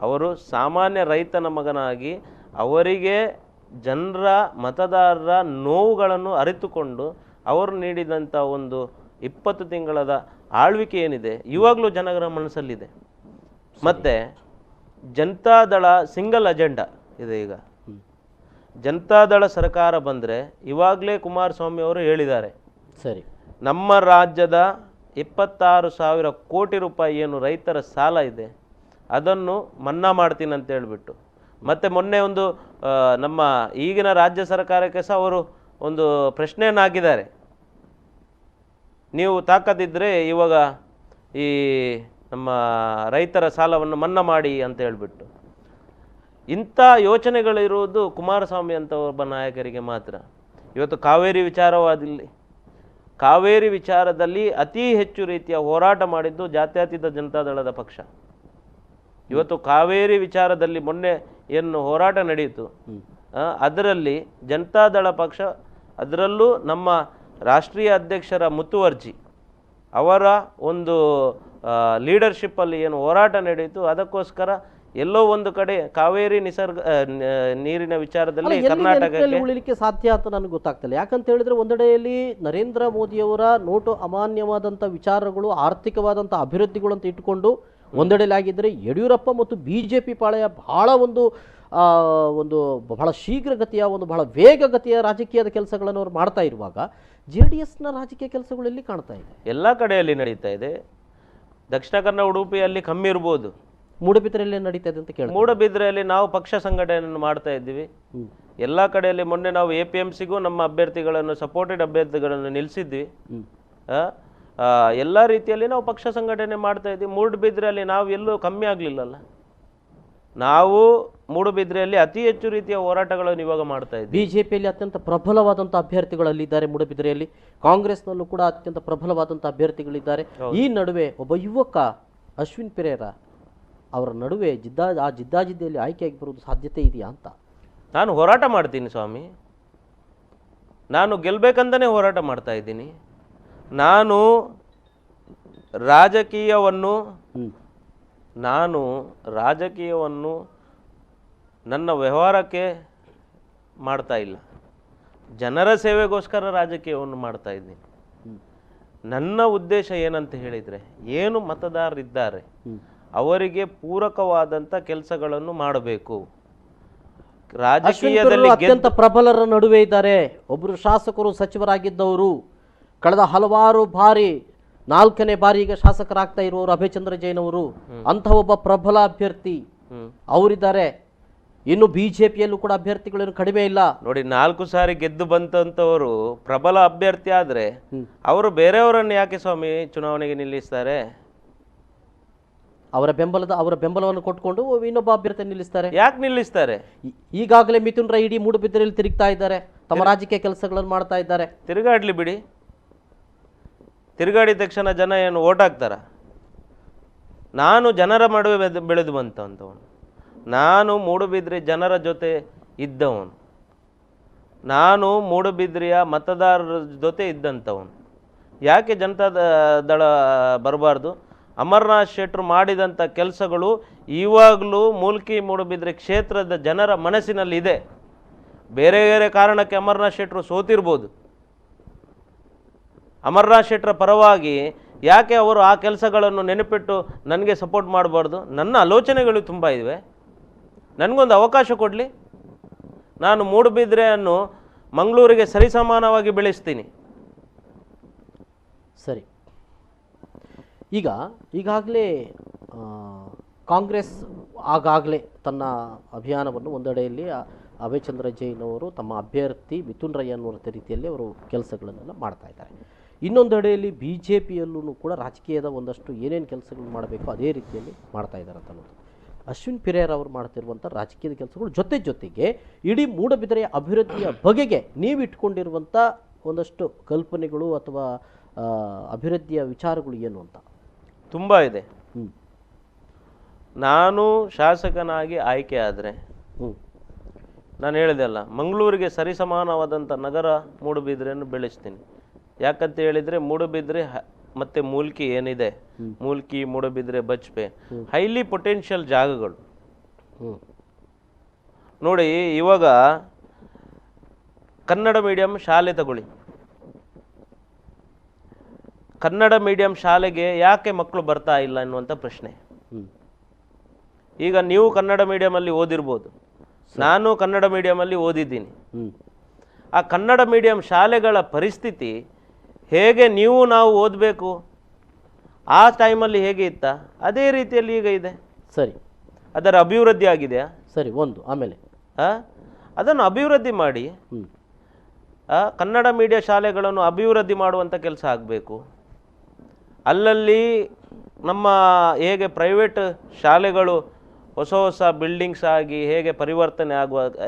[SPEAKER 2] ಅವರು ಸಾಮಾನ್ಯ ರೈತನ ಮಗನಾಗಿ ಅವರಿಗೆ ಜನರ ಮತದಾರರ ನೋವುಗಳನ್ನು ಅರಿತುಕೊಂಡು ಅವರು ನೀಡಿದಂಥ ಒಂದು 20 ತಿಂಗಳದ ಆಳ್ವಿಕೆ ಏನಿದೆ ಇವಾಗಲೂ ಜನರ ಮನಸ್ಸಲ್ಲಿದೆ. ಮತ್ತು ಜನತಾದಳ ಸಿಂಗಲ್ ಅಜೆಂಡಾ ಇದೆ. ಈಗ ಜನತಾದಳ ಸರ್ಕಾರ ಬಂದರೆ ಇವಾಗಲೇ ಕುಮಾರಸ್ವಾಮಿ ಅವರು ಹೇಳಿದ್ದಾರೆ, ಸರಿ, ನಮ್ಮ ರಾಜ್ಯದ 26,000 ಕೋಟಿ ರೂಪಾಯಿ ಏನು ರೈತರ ಸಾಲ ಇದೆ ಅದನ್ನು ಮನ್ನಾ ಮಾಡ್ತೀನಿ ಅಂತ ಹೇಳಿಬಿಟ್ಟು, ಮತ್ತು ಮೊನ್ನೆ ಒಂದು ನಮ್ಮ ಈಗಿನ ರಾಜ್ಯ ಸರ್ಕಾರಕ್ಕೆ ಸಹ ಅವರು ಒಂದು ಪ್ರಶ್ನೆಯನ್ನು ಹಾಕಿದ್ದಾರೆ, ನೀವು ತಾಕತ್ತಿದ್ರೆ ಇವಾಗ ಈ ನಮ್ಮ ರೈತರ ಸಾಲವನ್ನು ಮನ್ನಾ ಮಾಡಿ ಅಂತ ಹೇಳಿಬಿಟ್ಟು. ಇಂಥ ಯೋಚನೆಗಳಿರುವುದು ಕುಮಾರಸ್ವಾಮಿ ಅಂತ ಒಬ್ಬ ನಾಯಕರಿಗೆ ಮಾತ್ರ. ಇವತ್ತು ಕಾವೇರಿ ವಿಚಾರದಲ್ಲಿ ಅತಿ ಹೆಚ್ಚು ರೀತಿಯ ಹೋರಾಟ ಮಾಡಿದ್ದು ಜಾತ್ಯತೀತ ಜನತಾದಳದ ಪಕ್ಷ. ಇವತ್ತು ಕಾವೇರಿ ವಿಚಾರದಲ್ಲಿ ಮೊನ್ನೆ ಏನು ಹೋರಾಟ ನಡೆಯಿತು ಅದರಲ್ಲಿ ಜನತಾದಳ ಪಕ್ಷ, ಅದರಲ್ಲೂ ನಮ್ಮ ರಾಷ್ಟ್ರೀಯ ಅಧ್ಯಕ್ಷರ ಮುತುವರ್ಜಿ ಅವರ ಒಂದು ಲೀಡರ್ಶಿಪ್ಪಲ್ಲಿ ಏನು ಹೋರಾಟ ನಡೆಯಿತು, ಅದಕ್ಕೋಸ್ಕರ ಎಲ್ಲೋ ಒಂದು ಕಡೆ ಕಾವೇರಿ ನೀರಿನ ವಿಚಾರದಲ್ಲಿ ಕರ್ನಾಟಕಕ್ಕೆ
[SPEAKER 1] ಉಳಿಲಿಕ್ಕೆ ಸಾಧ್ಯ ಅಂತ ನನಗೆ ಗೊತ್ತಾಗ್ತಿಲ್ಲ. ಯಾಕಂತ ಹೇಳಿದ್ರೆ ಒಂದೆಡೆಯಲ್ಲಿ ನರೇಂದ್ರ ಮೋದಿಯವರ ನೋಟು ಅಮಾನ್ಯವಾದಂಥ ವಿಚಾರಗಳು, ಆರ್ಥಿಕವಾದಂಥ ಅಭಿವೃದ್ಧಿಗಳು ಅಂತ ಇಟ್ಟುಕೊಂಡು ಒಂದೆಡೆಯಲ್ಲಿ ಆಗಿದ್ದರೆ, ಯಡಿಯೂರಪ್ಪ ಮತ್ತು BJP ಪಾಳೆಯ ಬಹಳ ಶೀಘ್ರಗತಿಯ ಬಹಳ ವೇಗಗತಿಯ ರಾಜಕೀಯದ ಕೆಲಸಗಳನ್ನು ಅವರು ಮಾಡ್ತಾ ಇರುವಾಗ JDSನ ರಾಜಕೀಯ ಕೆಲಸಗಳು ಎಲ್ಲಿ ಕಾಣ್ತಾ ಇದೆ?
[SPEAKER 2] ಎಲ್ಲ ಕಡೆಯಲ್ಲಿ ನಡೀತಾ ಇದೆ. ದಕ್ಷಿಣ ಕನ್ನಡ, ಉಡುಪಿಯಲ್ಲಿ ಕಮ್ಮಿ ಇರ್ಬೋದು,
[SPEAKER 1] ಮೂಡಬಿದಿರೆಯಲ್ಲಿ ನಡೀತಾ ಇದೆ ಅಂತ ಕೇಳಿ.
[SPEAKER 2] ಮೂಡಬಿದಿರೆಯಲ್ಲಿ ನಾವು ಪಕ್ಷ ಸಂಘಟನೆಯನ್ನು ಮಾಡ್ತಾ ಇದ್ದೀವಿ. ಎಲ್ಲ ಕಡೆಯಲ್ಲಿ ಮೊನ್ನೆ ನಾವು APMCಗೂ ನಮ್ಮ ಅಭ್ಯರ್ಥಿಗಳನ್ನು, ಸಪೋರ್ಟೆಡ್ ಅಭ್ಯರ್ಥಿಗಳನ್ನು ನಿಲ್ಲಿಸಿದ್ವಿ. ಎಲ್ಲ ರೀತಿಯಲ್ಲಿ ನಾವು ಪಕ್ಷ ಸಂಘಟನೆ ಮಾಡ್ತಾ ಇದ್ದೀವಿ. ಮೂಡಬಿದಿರೆಯಲ್ಲಿ ನಾವು ಎಲ್ಲೂ ಕಮ್ಮಿ ಆಗಲಿಲ್ಲಲ್ಲ. ನಾವು ಮೂಡಬಿದಿರೆಯಲ್ಲಿ ಅತಿ ಹೆಚ್ಚು ರೀತಿಯ ಹೋರಾಟಗಳನ್ನು ಇವಾಗ ಮಾಡ್ತಾ ಇದ್ದೀವಿ.
[SPEAKER 1] BJPಯಲ್ಲಿ ಅತ್ಯಂತ ಪ್ರಬಲವಾದಂಥ ಅಭ್ಯರ್ಥಿಗಳಲ್ಲಿದ್ದಾರೆ, ಮೂಡಬಿದಿರೆಯಲ್ಲಿ ಕಾಂಗ್ರೆಸ್ನಲ್ಲೂ ಕೂಡ ಅತ್ಯಂತ ಪ್ರಬಲವಾದಂಥ ಅಭ್ಯರ್ಥಿಗಳಿದ್ದಾರೆ. ಈ ನಡುವೆ ಒಬ್ಬ ಯುವಕ ಅಶ್ವಿನ್ ಪೆರೇರ ಅವರ ನಡುವೆ ಜಿದ್ದಾಜಿದ್ದಿಯಲ್ಲಿ ಆಯ್ಕೆಯಾಗಿ ಬರುವುದು ಸಾಧ್ಯತೆ ಇದೆಯಾ ಅಂತ?
[SPEAKER 2] ನಾನು ಹೋರಾಟ ಮಾಡ್ತೀನಿ ಸ್ವಾಮಿ, ನಾನು ಗೆಲ್ಲಬೇಕಂತಲೇ ಹೋರಾಟ ಮಾಡ್ತಾ ಇದ್ದೀನಿ. ನಾನು ರಾಜಕೀಯವನ್ನು ನನ್ನ ವ್ಯವಹಾರಕ್ಕೆ ಮಾಡ್ತಾ ಇಲ್ಲ, ಜನರ ಸೇವೆಗೋಸ್ಕರ ರಾಜಕೀಯವನ್ನು ಮಾಡ್ತಾ ಇದ್ದೀನಿ. ನನ್ನ ಉದ್ದೇಶ ಏನಂತ ಹೇಳಿದರೆ, ಏನು ಮತದಾರರಿದ್ದಾರೆ ಅವರಿಗೆ ಪೂರಕವಾದಂಥ ಕೆಲಸಗಳನ್ನು ಮಾಡಬೇಕು. ರಾಜಕೀಯದಲ್ಲಿ
[SPEAKER 1] ಅತ್ಯಂತ ಪ್ರಬಲರ ನಡುವೆ ಇದ್ದಾರೆ. ಒಬ್ಬರು ಶಾಸಕರು, ಸಚಿವರಾಗಿದ್ದವರು, ಕಳೆದ ಹಲವಾರು ಬಾರಿ 4ನೇ ಬಾರಿ ಈಗ ಶಾಸಕರಾಗ್ತಾ ಇರುವವರು ಅಭಯ್ ಚಂದ್ರ ಜೈನ್ ಅವರು, ಅಂಥ ಒಬ್ಬ ಪ್ರಬಲ ಅಭ್ಯರ್ಥಿ ಅವರಿದ್ದಾರೆ. ಇನ್ನು BJPಯಲ್ಲೂ ಕೂಡ ಅಭ್ಯರ್ಥಿಗಳೇನು ಕಡಿಮೆ ಇಲ್ಲ.
[SPEAKER 2] ನೋಡಿ, 4 ಸಾರಿ ಗೆದ್ದು ಬಂತಂತವರು ಪ್ರಬಲ ಅಭ್ಯರ್ಥಿ ಆದ್ರೆ ಅವರು ಬೇರೆಯವರನ್ನು ಯಾಕೆ ಸ್ವಾಮಿ ಚುನಾವಣೆಗೆ ನಿಲ್ಲಿಸ್ತಾರೆ?
[SPEAKER 1] ಅವರ ಬೆಂಬಲವನ್ನು ಕೊಟ್ಕೊಂಡು ಇನ್ನೊಬ್ಬ ಅಭ್ಯರ್ಥಿ ನಿಲ್ಲಿಸ್ತಾರೆ.
[SPEAKER 2] ಯಾಕೆ ನಿಲ್ಲಿಸ್ತಾರೆ?
[SPEAKER 1] ಈಗಾಗಲೇ ಮಿಥುನ್ ರೈ ಇಡೀ ಮೂಡಬಿದಿರೆಯಲ್ಲಿ ತಿರುಗ್ತಾ ಇದ್ದಾರೆ, ತಮ್ಮ ರಾಜಕೀಯ ಕೆಲಸಗಳನ್ನು ಮಾಡ್ತಾ ಇದ್ದಾರೆ.
[SPEAKER 2] ತಿರುಗಾಡ್ಲಿ ಬಿಡಿ, ತಿರುಗಾಡಿದ ತಕ್ಷಣ ಜನ ಏನು ಓಟ್ ಹಾಕ್ತಾರ? ನಾನು ಜನರ ನಡುವೆ ಬೆಳೆದು ಬಂತವನು, ನಾನು ಮೂಡಬಿದ್ರೆ ಜನರ ಜೊತೆ ಇದ್ದವನು, ನಾನು ಮೂಡಬಿದ್ರೆಯ ಮತದಾರರ ಜೊತೆ ಇದ್ದಂಥವನು. ಯಾಕೆ ಜನತಾದಳ ಬರಬಾರ್ದು? ಅಮರನಾಥ್ ಶೆಟ್ಟರು ಮಾಡಿದಂಥ ಕೆಲಸಗಳು ಇವಾಗಲೂ ಮೂಲ್ಕಿ ಮೂಡಬಿದ್ರೆ ಕ್ಷೇತ್ರದ ಜನರ ಮನಸ್ಸಿನಲ್ಲಿ ಇದೆ. ಬೇರೆ ಬೇರೆ ಕಾರಣಕ್ಕೆ ಅಮರನಾಥ್ ಶೆಟ್ಟರು ಸೋತಿರ್ಬೋದು, ಅಮರನಾಥ್ ಶೆಟ್ಟರ ಪರವಾಗಿ ಯಾಕೆ ಅವರು ಆ ಕೆಲಸಗಳನ್ನು ನೆನಪಿಟ್ಟು ನನಗೆ ಸಪೋರ್ಟ್ ಮಾಡಬಾರ್ದು? ನನ್ನ ಆಲೋಚನೆಗಳು ತುಂಬ ಇವೆ, ನನಗೊಂದು ಅವಕಾಶ ಕೊಡಲಿ. ನಾನು ಮೂಡುಬಿದ್ರೆಯನ್ನು ಮಂಗಳೂರಿಗೆ ಸರಿಸಮಾನವಾಗಿ ಬೆಳೆಸ್ತೀನಿ.
[SPEAKER 1] ಸರಿ, ಈಗಾಗಲೇ ಕಾಂಗ್ರೆಸ್ ಆಗಾಗಲೇ ತನ್ನ ಅಭಿಯಾನವನ್ನು ಒಂದೆಡೆಯಲ್ಲಿ ಅಭಯ್ ಚಂದ್ರ ಜೈನ್ ಅವರು ತಮ್ಮ ಅಭ್ಯರ್ಥಿ ಮಿಥುನ್ ರೈ ಅನ್ನುವ ರೀತಿಯಲ್ಲಿ ಅವರು ಕೆಲಸಗಳನ್ನೆಲ್ಲ ಮಾಡ್ತಾ ಇದ್ದಾರೆ. ಇನ್ನೊಂದೆಡೆಯಲ್ಲಿ ಬಿ ಜೆ ಪಿಯಲ್ಲೂ ಕೂಡ ರಾಜಕೀಯದ ಒಂದಷ್ಟು ಏನೇನು ಕೆಲಸಗಳು ಮಾಡಬೇಕು ಅದೇ ರೀತಿಯಲ್ಲಿ ಮಾಡ್ತಾ ಇದ್ದಾರೆ ಅಂತ ಅನ್ನೋದು. ಅಶ್ವಿನ್ ಪಿರೇರ್ ಅವರು ಮಾಡ್ತಿರುವಂಥ ರಾಜಕೀಯದ ಕೆಲಸಗಳು ಜೊತೆಗೆ ಇಡೀ ಮೂಡಬಿದಿರೆಯ ಅಭಿವೃದ್ಧಿಯ ಬಗೆಗೆ ನೀವು ಇಟ್ಕೊಂಡಿರುವಂಥ ಒಂದಷ್ಟು ಕಲ್ಪನೆಗಳು ಅಥವಾ ಅಭಿವೃದ್ಧಿಯ ವಿಚಾರಗಳು ಏನು ಅಂತ?
[SPEAKER 2] ತುಂಬ ಇದೆ. ನಾನು ಶಾಸಕನಾಗಿ ಆಯ್ಕೆ ಆದರೆ ನಾನು ಹೇಳಿದೆ ಅಲ್ಲ, ಮಂಗಳೂರಿಗೆ ಸರಿಸಮಾನವಾದಂಥ ನಗರ ಮೂಡುಬಿದ್ರೆಯನ್ನು ಬೆಳೆಸ್ತೀನಿ. ಯಾಕಂತ ಹೇಳಿದರೆ ಮೂಡುಬಿದ್ರೆ ಮತ್ತು ಮೂಲ್ಕಿ ಏನಿದೆ, ಮೂಲ್ಕಿ, ಮೂಡುಬಿದ್ರೆ, ಬಜ್ಪೆ ಹೈಲಿ ಪೊಟೆನ್ಷಿಯಲ್ ಜಾಗಗಳು. ನೋಡಿ, ಇವಾಗ ಕನ್ನಡ ಮೀಡಿಯಂ ಶಾಲೆ ತಗೊಳ್ಳಿ. ಕನ್ನಡ ಮೀಡಿಯಂ ಶಾಲೆಗೆ ಯಾಕೆ ಮಕ್ಕಳು ಬರ್ತಾ ಇಲ್ಲ ಅನ್ನುವಂಥ ಪ್ರಶ್ನೆ. ಈಗ ನೀವು ಕನ್ನಡ ಮೀಡಿಯಮಲ್ಲಿ ಓದಿರ್ಬೋದು, ನಾನು ಕನ್ನಡ ಮೀಡಿಯಮಲ್ಲಿ ಓದಿದ್ದೀನಿ. ಆ ಕನ್ನಡ ಮೀಡಿಯಂ ಶಾಲೆಗಳ ಪರಿಸ್ಥಿತಿ ಹೇಗೆ ನಾವು ಓದಬೇಕು ಆ ಟೈಮಲ್ಲಿ ಹೇಗೆ ಇತ್ತ ಅದೇ ರೀತಿಯಲ್ಲಿ ಈಗ ಇದೆ.
[SPEAKER 1] ಸರಿ,
[SPEAKER 2] ಅದರ ಅಭಿವೃದ್ಧಿ ಆಗಿದೆಯಾ?
[SPEAKER 1] ಸರಿ, ಒಂದು ಆಮೇಲೆ
[SPEAKER 2] ಅದನ್ನು ಅಭಿವೃದ್ಧಿ ಮಾಡಿ, ಕನ್ನಡ ಮೀಡಿಯಾ ಶಾಲೆಗಳನ್ನು ಅಭಿವೃದ್ಧಿ ಮಾಡುವಂಥ ಕೆಲಸ ಆಗಬೇಕು. ಅಲ್ಲಲ್ಲಿ ನಮ್ಮ ಹೇಗೆ ಪ್ರೈವೇಟ್ ಶಾಲೆಗಳು ಹೊಸ ಬಿಲ್ಡಿಂಗ್ಸ್ ಆಗಿ ಹೇಗೆ ಪರಿವರ್ತನೆ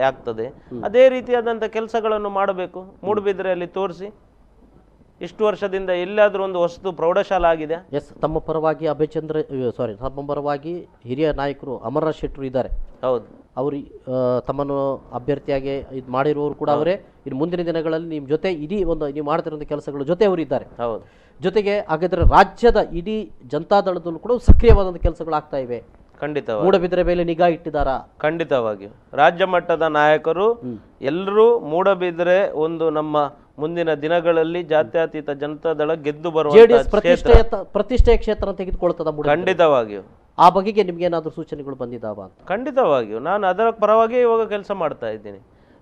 [SPEAKER 2] ಆಗ್ತದೆ ಅದೇ ರೀತಿಯಾದಂಥ ಕೆಲಸಗಳನ್ನು ಮಾಡಬೇಕು. ಮೂಡುಬಿದ್ರೆಯಲ್ಲಿ ತೋರಿಸಿ, ಇಷ್ಟು ವರ್ಷದಿಂದ ಎಲ್ಲಾದರೂ ಒಂದು ಹೊಸದು ಪ್ರೌಢಶಾಲೆ ಆಗಿದೆ.
[SPEAKER 1] ಎಸ್, ತಮ್ಮ ಪರವಾಗಿ ತಮ್ಮ ಪರವಾಗಿ ಹಿರಿಯ ನಾಯಕರು ಅಮರನಾಥ್ ಶೆಟ್ಟರು ಇದ್ದಾರೆ.
[SPEAKER 2] ಹೌದು,
[SPEAKER 1] ಅವರು ತಮ್ಮನ್ನು ಅಭ್ಯರ್ಥಿಯಾಗಿ ಇದು ಮಾಡಿರುವವರು ಕೂಡ ಅವರೇ. ಇನ್ನು ಮುಂದಿನ ದಿನಗಳಲ್ಲಿ ನಿಮ್ಮ ಜೊತೆ ಇಡೀ ನೀವು ಮಾಡ್ತಿರುವಂಥ ಕೆಲಸಗಳ ಜೊತೆ ಅವರು ಇದ್ದಾರೆ.
[SPEAKER 2] ಹೌದು,
[SPEAKER 1] ಜೊತೆಗೆ ಹಾಗಾದರೆ ರಾಜ್ಯದ ಇಡೀ ಜನತಾದಳದಲ್ಲೂ ಕೂಡ ಸಕ್ರಿಯವಾದಂಥ ಕೆಲಸಗಳು ಆಗ್ತಾ ಇವೆ.
[SPEAKER 2] ಖಂಡಿತವಾಗಿ
[SPEAKER 1] ಮೂಡಬಿದ್ರೆ ಮೇಲೆ ನಿಗಾ ಇಟ್ಟಿದ್ದಾರಾ?
[SPEAKER 2] ಖಂಡಿತವಾಗಿಯೂ ರಾಜ್ಯ ಮಟ್ಟದ ನಾಯಕರು ಎಲ್ಲರೂ ಮೂಡಬಿದ್ರೆ ಒಂದು ನಮ್ಮ ಮುಂದಿನ ದಿನಗಳಲ್ಲಿ ಜಾತ್ಯತೀತ ಜನತಾದಳ ಗೆದ್ದು ಬರುವ
[SPEAKER 1] ಪ್ರತಿಷ್ಠೆಯ ಕ್ಷೇತ್ರ ತೆಗೆದುಕೊಳ್ತದ.
[SPEAKER 2] ಖಂಡಿತವಾಗಿಯೂ
[SPEAKER 1] ಆ ಬಗೆಗೆ ನಿಮ್ಗೆ ಏನಾದರೂ ಸೂಚನೆಗಳು ಬಂದಿದ್ದಾವ ಅಂತ?
[SPEAKER 2] ಖಂಡಿತವಾಗಿಯೂ ನಾನು ಅದರ ಪರವಾಗಿ ಇವಾಗ ಕೆಲಸ ಮಾಡ್ತಾ ಇದ್ದೀನಿ.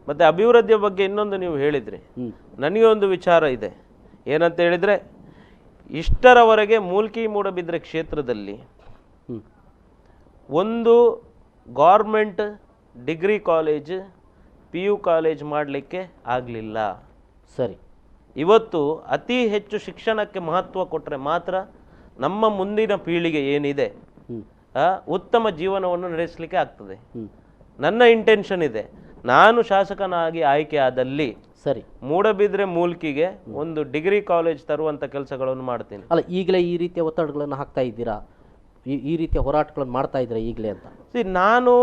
[SPEAKER 2] ಮತ್ತೆ ಅಭಿವೃದ್ಧಿಯ ಬಗ್ಗೆ ಇನ್ನೊಂದು ನೀವು ಹೇಳಿದ್ರಿ, ನನಗೆ ಒಂದು ವಿಚಾರ ಇದೆ. ಏನಂತ ಹೇಳಿದ್ರೆ, ಇಷ್ಟರವರೆಗೆ ಮೂಲ್ಕಿ ಮೂಡಬಿದ್ರೆ ಕ್ಷೇತ್ರದಲ್ಲಿ ಒಂದು government degree college PU college ಮಾಡಲಿಕ್ಕೆ ಆಗಲಿಲ್ಲ.
[SPEAKER 1] ಸರಿ,
[SPEAKER 2] ಇವತ್ತು ಅತಿ ಹೆಚ್ಚು ಶಿಕ್ಷಣಕ್ಕೆ ಮಹತ್ವ ಕೊಟ್ಟರೆ ಮಾತ್ರ ನಮ್ಮ ಮುಂದಿನ ಪೀಳಿಗೆ ಏನಿದೆ ಉತ್ತಮ ಜೀವನವನ್ನು ನಡೆಸಲಿಕ್ಕೆ ಆಗ್ತದೆ. ನನ್ನ ಇಂಟೆನ್ಷನ್ ಇದೆ, ನಾನು ಶಾಸಕನಾಗಿ ಆಯ್ಕೆ ಆದಲ್ಲಿ
[SPEAKER 1] ಸರಿ
[SPEAKER 2] ಮೂಡಬಿದ್ರೆ ಮೂಲ್ಕಿಗೆ ಒಂದು ಡಿಗ್ರಿ ಕಾಲೇಜ್ ತರುವಂಥ ಕೆಲಸಗಳನ್ನು ಮಾಡ್ತೀನಿ.
[SPEAKER 1] ಅಲ್ಲ, ಈಗಲೇ ಈ ರೀತಿಯ ಒತ್ತಡಗಳನ್ನು ಹಾಕ್ತಾ ಇದ್ದೀರಾ? ಈ ರೀತಿಯ ಹೋರಾಟಗಳನ್ನು ಮಾಡ್ತಾ ಇದ್ರೆ ಈಗಲೇ ಅಂತ?
[SPEAKER 2] ನಾನು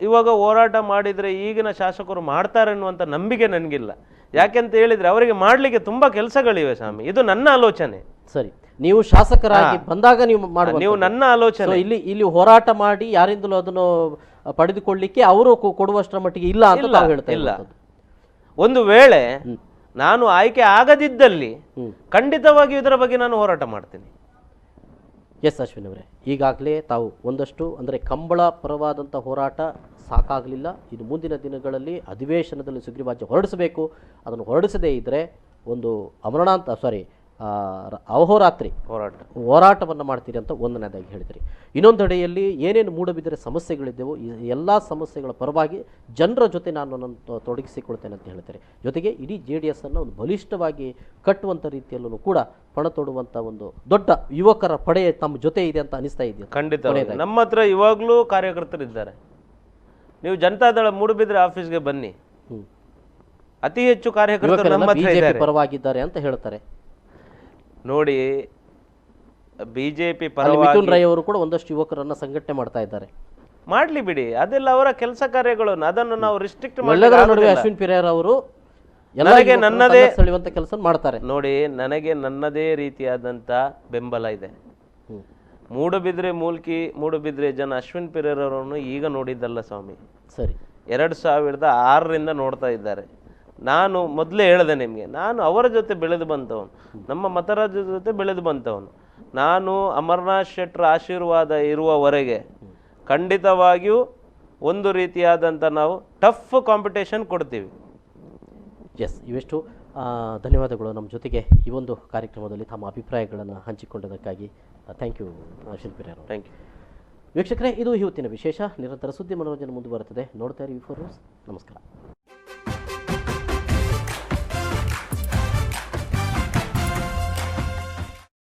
[SPEAKER 2] ಇವಾಗ ಹೋರಾಟ ಮಾಡಿದರೆ ಈಗಿನ ಶಾಸಕರು ಮಾಡ್ತಾರೆ ಅನ್ನುವಂಥ ನಂಬಿಕೆ ನನಗಿಲ್ಲ. ಯಾಕೆಂತ ಹೇಳಿದರೆ ಅವರಿಗೆ ಮಾಡಲಿಕ್ಕೆ ತುಂಬ ಕೆಲಸಗಳಿವೆ ಸ್ವಾಮಿ. ಇದು ನನ್ನ ಆಲೋಚನೆ.
[SPEAKER 1] ಸರಿ, ನೀವು ಶಾಸಕರಾಗಿ ಬಂದಾಗ ನೀವು
[SPEAKER 2] ನನ್ನ ಆಲೋಚನೆ
[SPEAKER 1] ಇಲ್ಲಿ ಹೋರಾಟ ಮಾಡಿ ಯಾರಿಂದಲೂ ಅದನ್ನು ಪಡೆದುಕೊಳ್ಳಿಕ್ಕೆ ಅವರು ಕೊಡುವಷ್ಟರ ಮಟ್ಟಿಗೆ ಇಲ್ಲ ಅಂತ ನಾವು ಹೇಳ್ತಾ ಇಲ್ಲ.
[SPEAKER 2] ಒಂದು ವೇಳೆ ನಾನು ಆಯ್ಕೆ ಆಗದಿದ್ದಲ್ಲಿ ಖಂಡಿತವಾಗಿ ಇದರ ಬಗ್ಗೆ ನಾನು ಹೋರಾಟ ಮಾಡ್ತೀನಿ.
[SPEAKER 1] ಎಸ್ ಅಶ್ವಿನ್ ಅವರೇ, ಈಗಾಗಲೇ ತಾವು ಒಂದಷ್ಟು ಅಂದರೆ ಕಂಬಳ ಪರವಾದಂಥ ಹೋರಾಟ ಸಾಕಾಗಲಿಲ್ಲ, ಇದು ಮುಂದಿನ ದಿನಗಳಲ್ಲಿ ಅಧಿವೇಶನದಲ್ಲಿ ಸುಗ್ರೀವಾಜ್ಞೆ ಹೊರಡಿಸಬೇಕು, ಅದನ್ನು ಹೊರಡಿಸದೇ ಇದ್ದರೆ ಒಂದು ಅಹೋರಾತ್ರಿ ಹೋರಾಟವನ್ನು ಮಾಡ್ತೀರಿ ಅಂತ ಒಂದನೇದಾಗಿ ಹೇಳಿದ್ರಿ. ಇನ್ನೊಂದೆಡೆಯಲ್ಲಿ ಏನೇನು ಮೂಡಬಿದ್ದರೆ ಸಮಸ್ಯೆಗಳಿದ್ದೆವೋ ಈ ಎಲ್ಲ ಸಮಸ್ಯೆಗಳ ಪರವಾಗಿ ಜನರ ಜೊತೆ ನಾನು ತೊಡಗಿಸಿಕೊಳ್ತೇನೆ ಅಂತ ಹೇಳ್ತಾರೆ. ಜೊತೆಗೆ ಇಡೀ JDS ಅನ್ನು ಒಂದು ಬಲಿಷ್ಠವಾಗಿ ಕಟ್ಟುವಂಥ ರೀತಿಯಲ್ಲೂ ಕೂಡ ಪಣ ತೊಡುವಂಥ ಒಂದು ದೊಡ್ಡ ಯುವಕರ ಪಡೆ ತಮ್ಮ ಜೊತೆ ಇದೆ ಅಂತ ಅನಿಸ್ತಾ ಇದೆಯಾ?
[SPEAKER 2] ಖಂಡಿತ, ನಮ್ಮ ಹತ್ರ ಇವಾಗಲೂ ಕಾರ್ಯಕರ್ತರಿದ್ದಾರೆ. ನೀವು ಜನತಾದಳ ಮೂಡಬಿದ್ರೆ ಆಫೀಸ್ಗೆ ಬನ್ನಿ, ಅತಿ ಹೆಚ್ಚು ಕಾರ್ಯಕರ್ತರು ನಮ್ಮ ಹತ್ರ ಇದ್ದಾರೆ,
[SPEAKER 1] ಪರವಾಗಿದ್ದಾರೆ ಅಂತ ಹೇಳ್ತಾರೆ.
[SPEAKER 2] ನೋಡಿ, ಬಿಜೆಪಿ
[SPEAKER 1] ಮಿಥುನ್ ರೈ ಅವರು ಕೂಡ ಒಂದಷ್ಟು ಯುವಕರನ್ನ ಸಂಘಟನೆ ಮಾಡ್ತಾ ಇದ್ದಾರೆ.
[SPEAKER 2] ಮಾಡ್ಲಿ ಬಿಡಿ, ಅದೆಲ್ಲ ಅವರ ಕೆಲಸ ಕಾರ್ಯಗಳು, ಅದನ್ನು ನಾವು ರಿಸ್ಟ್ರಿಕ್ಟ್
[SPEAKER 1] ನಡುವೆ ಅಶ್ವಿನ್ ಪಿರೇರ್ ಅವರು
[SPEAKER 2] ನನಗೆ ನನ್ನದೇ
[SPEAKER 1] ಸೆಳೆಯುವಂತ ಕೆಲಸ ಮಾಡ್ತಾರೆ.
[SPEAKER 2] ನೋಡಿ, ನನಗೆ ನನ್ನದೇ ರೀತಿಯಾದಂತ ಬೆಂಬಲ ಇದೆ. ಮೂಡಬಿದ್ರೆ ಮೂಡಬಿದ್ರೆ ಜನ ಅಶ್ವಿನ್ ಪಿರೇರ್ ಅವರನ್ನು ಈಗ ನೋಡಿದ್ದಲ್ಲ ಸ್ವಾಮಿ,
[SPEAKER 1] ಸರಿ
[SPEAKER 2] 2006ರಿಂದ ನೋಡ್ತಾ ಇದ್ದಾರೆ. ನಾನು ಮೊದಲೇ ಹೇಳಿದೆ ನಿಮಗೆ, ನಾನು ಅವರ ಜೊತೆ ಬೆಳೆದು ಬಂದವನು, ನಮ್ಮ ಮತರಾಜರ ಜೊತೆ ಬೆಳೆದು ಬಂದವನು. ನಾನು ಅಮರನಾಥ್ ಶೆಟ್ಟರ್ ಆಶೀರ್ವಾದ ಇರುವವರೆಗೆ ಖಂಡಿತವಾಗಿಯೂ ಒಂದು ರೀತಿಯಾದಂಥ ನಾವು ಟಫ್ ಕಾಂಪಿಟೇಷನ್ ಕೊಡ್ತೀವಿ.
[SPEAKER 1] ಎಸ್, ಇವೆಷ್ಟು ಧನ್ಯವಾದಗಳು. ನಮ್ಮ ಜೊತೆಗೆ ಈ ಒಂದು ಕಾರ್ಯಕ್ರಮದಲ್ಲಿ ತಮ್ಮ ಅಭಿಪ್ರಾಯಗಳನ್ನು ಹಂಚಿಕೊಂಡದಕ್ಕಾಗಿ ಥ್ಯಾಂಕ್ ಯು ಶಿಲ್ಪಿರವರು.
[SPEAKER 2] Thank you.
[SPEAKER 1] ವೀಕ್ಷಕರೇ, ಇದು ಇವತ್ತಿನ ವಿಶೇಷ. ನಿರಂತರ ಸುದ್ದಿ ಮನೋರಂಜನೆ ಮುಂದುವರುತ್ತದೆ. ನೋಡ್ತಾ ಇರಿ ವಿ4 ನ್ಯೂಸ್. ನಮಸ್ಕಾರ.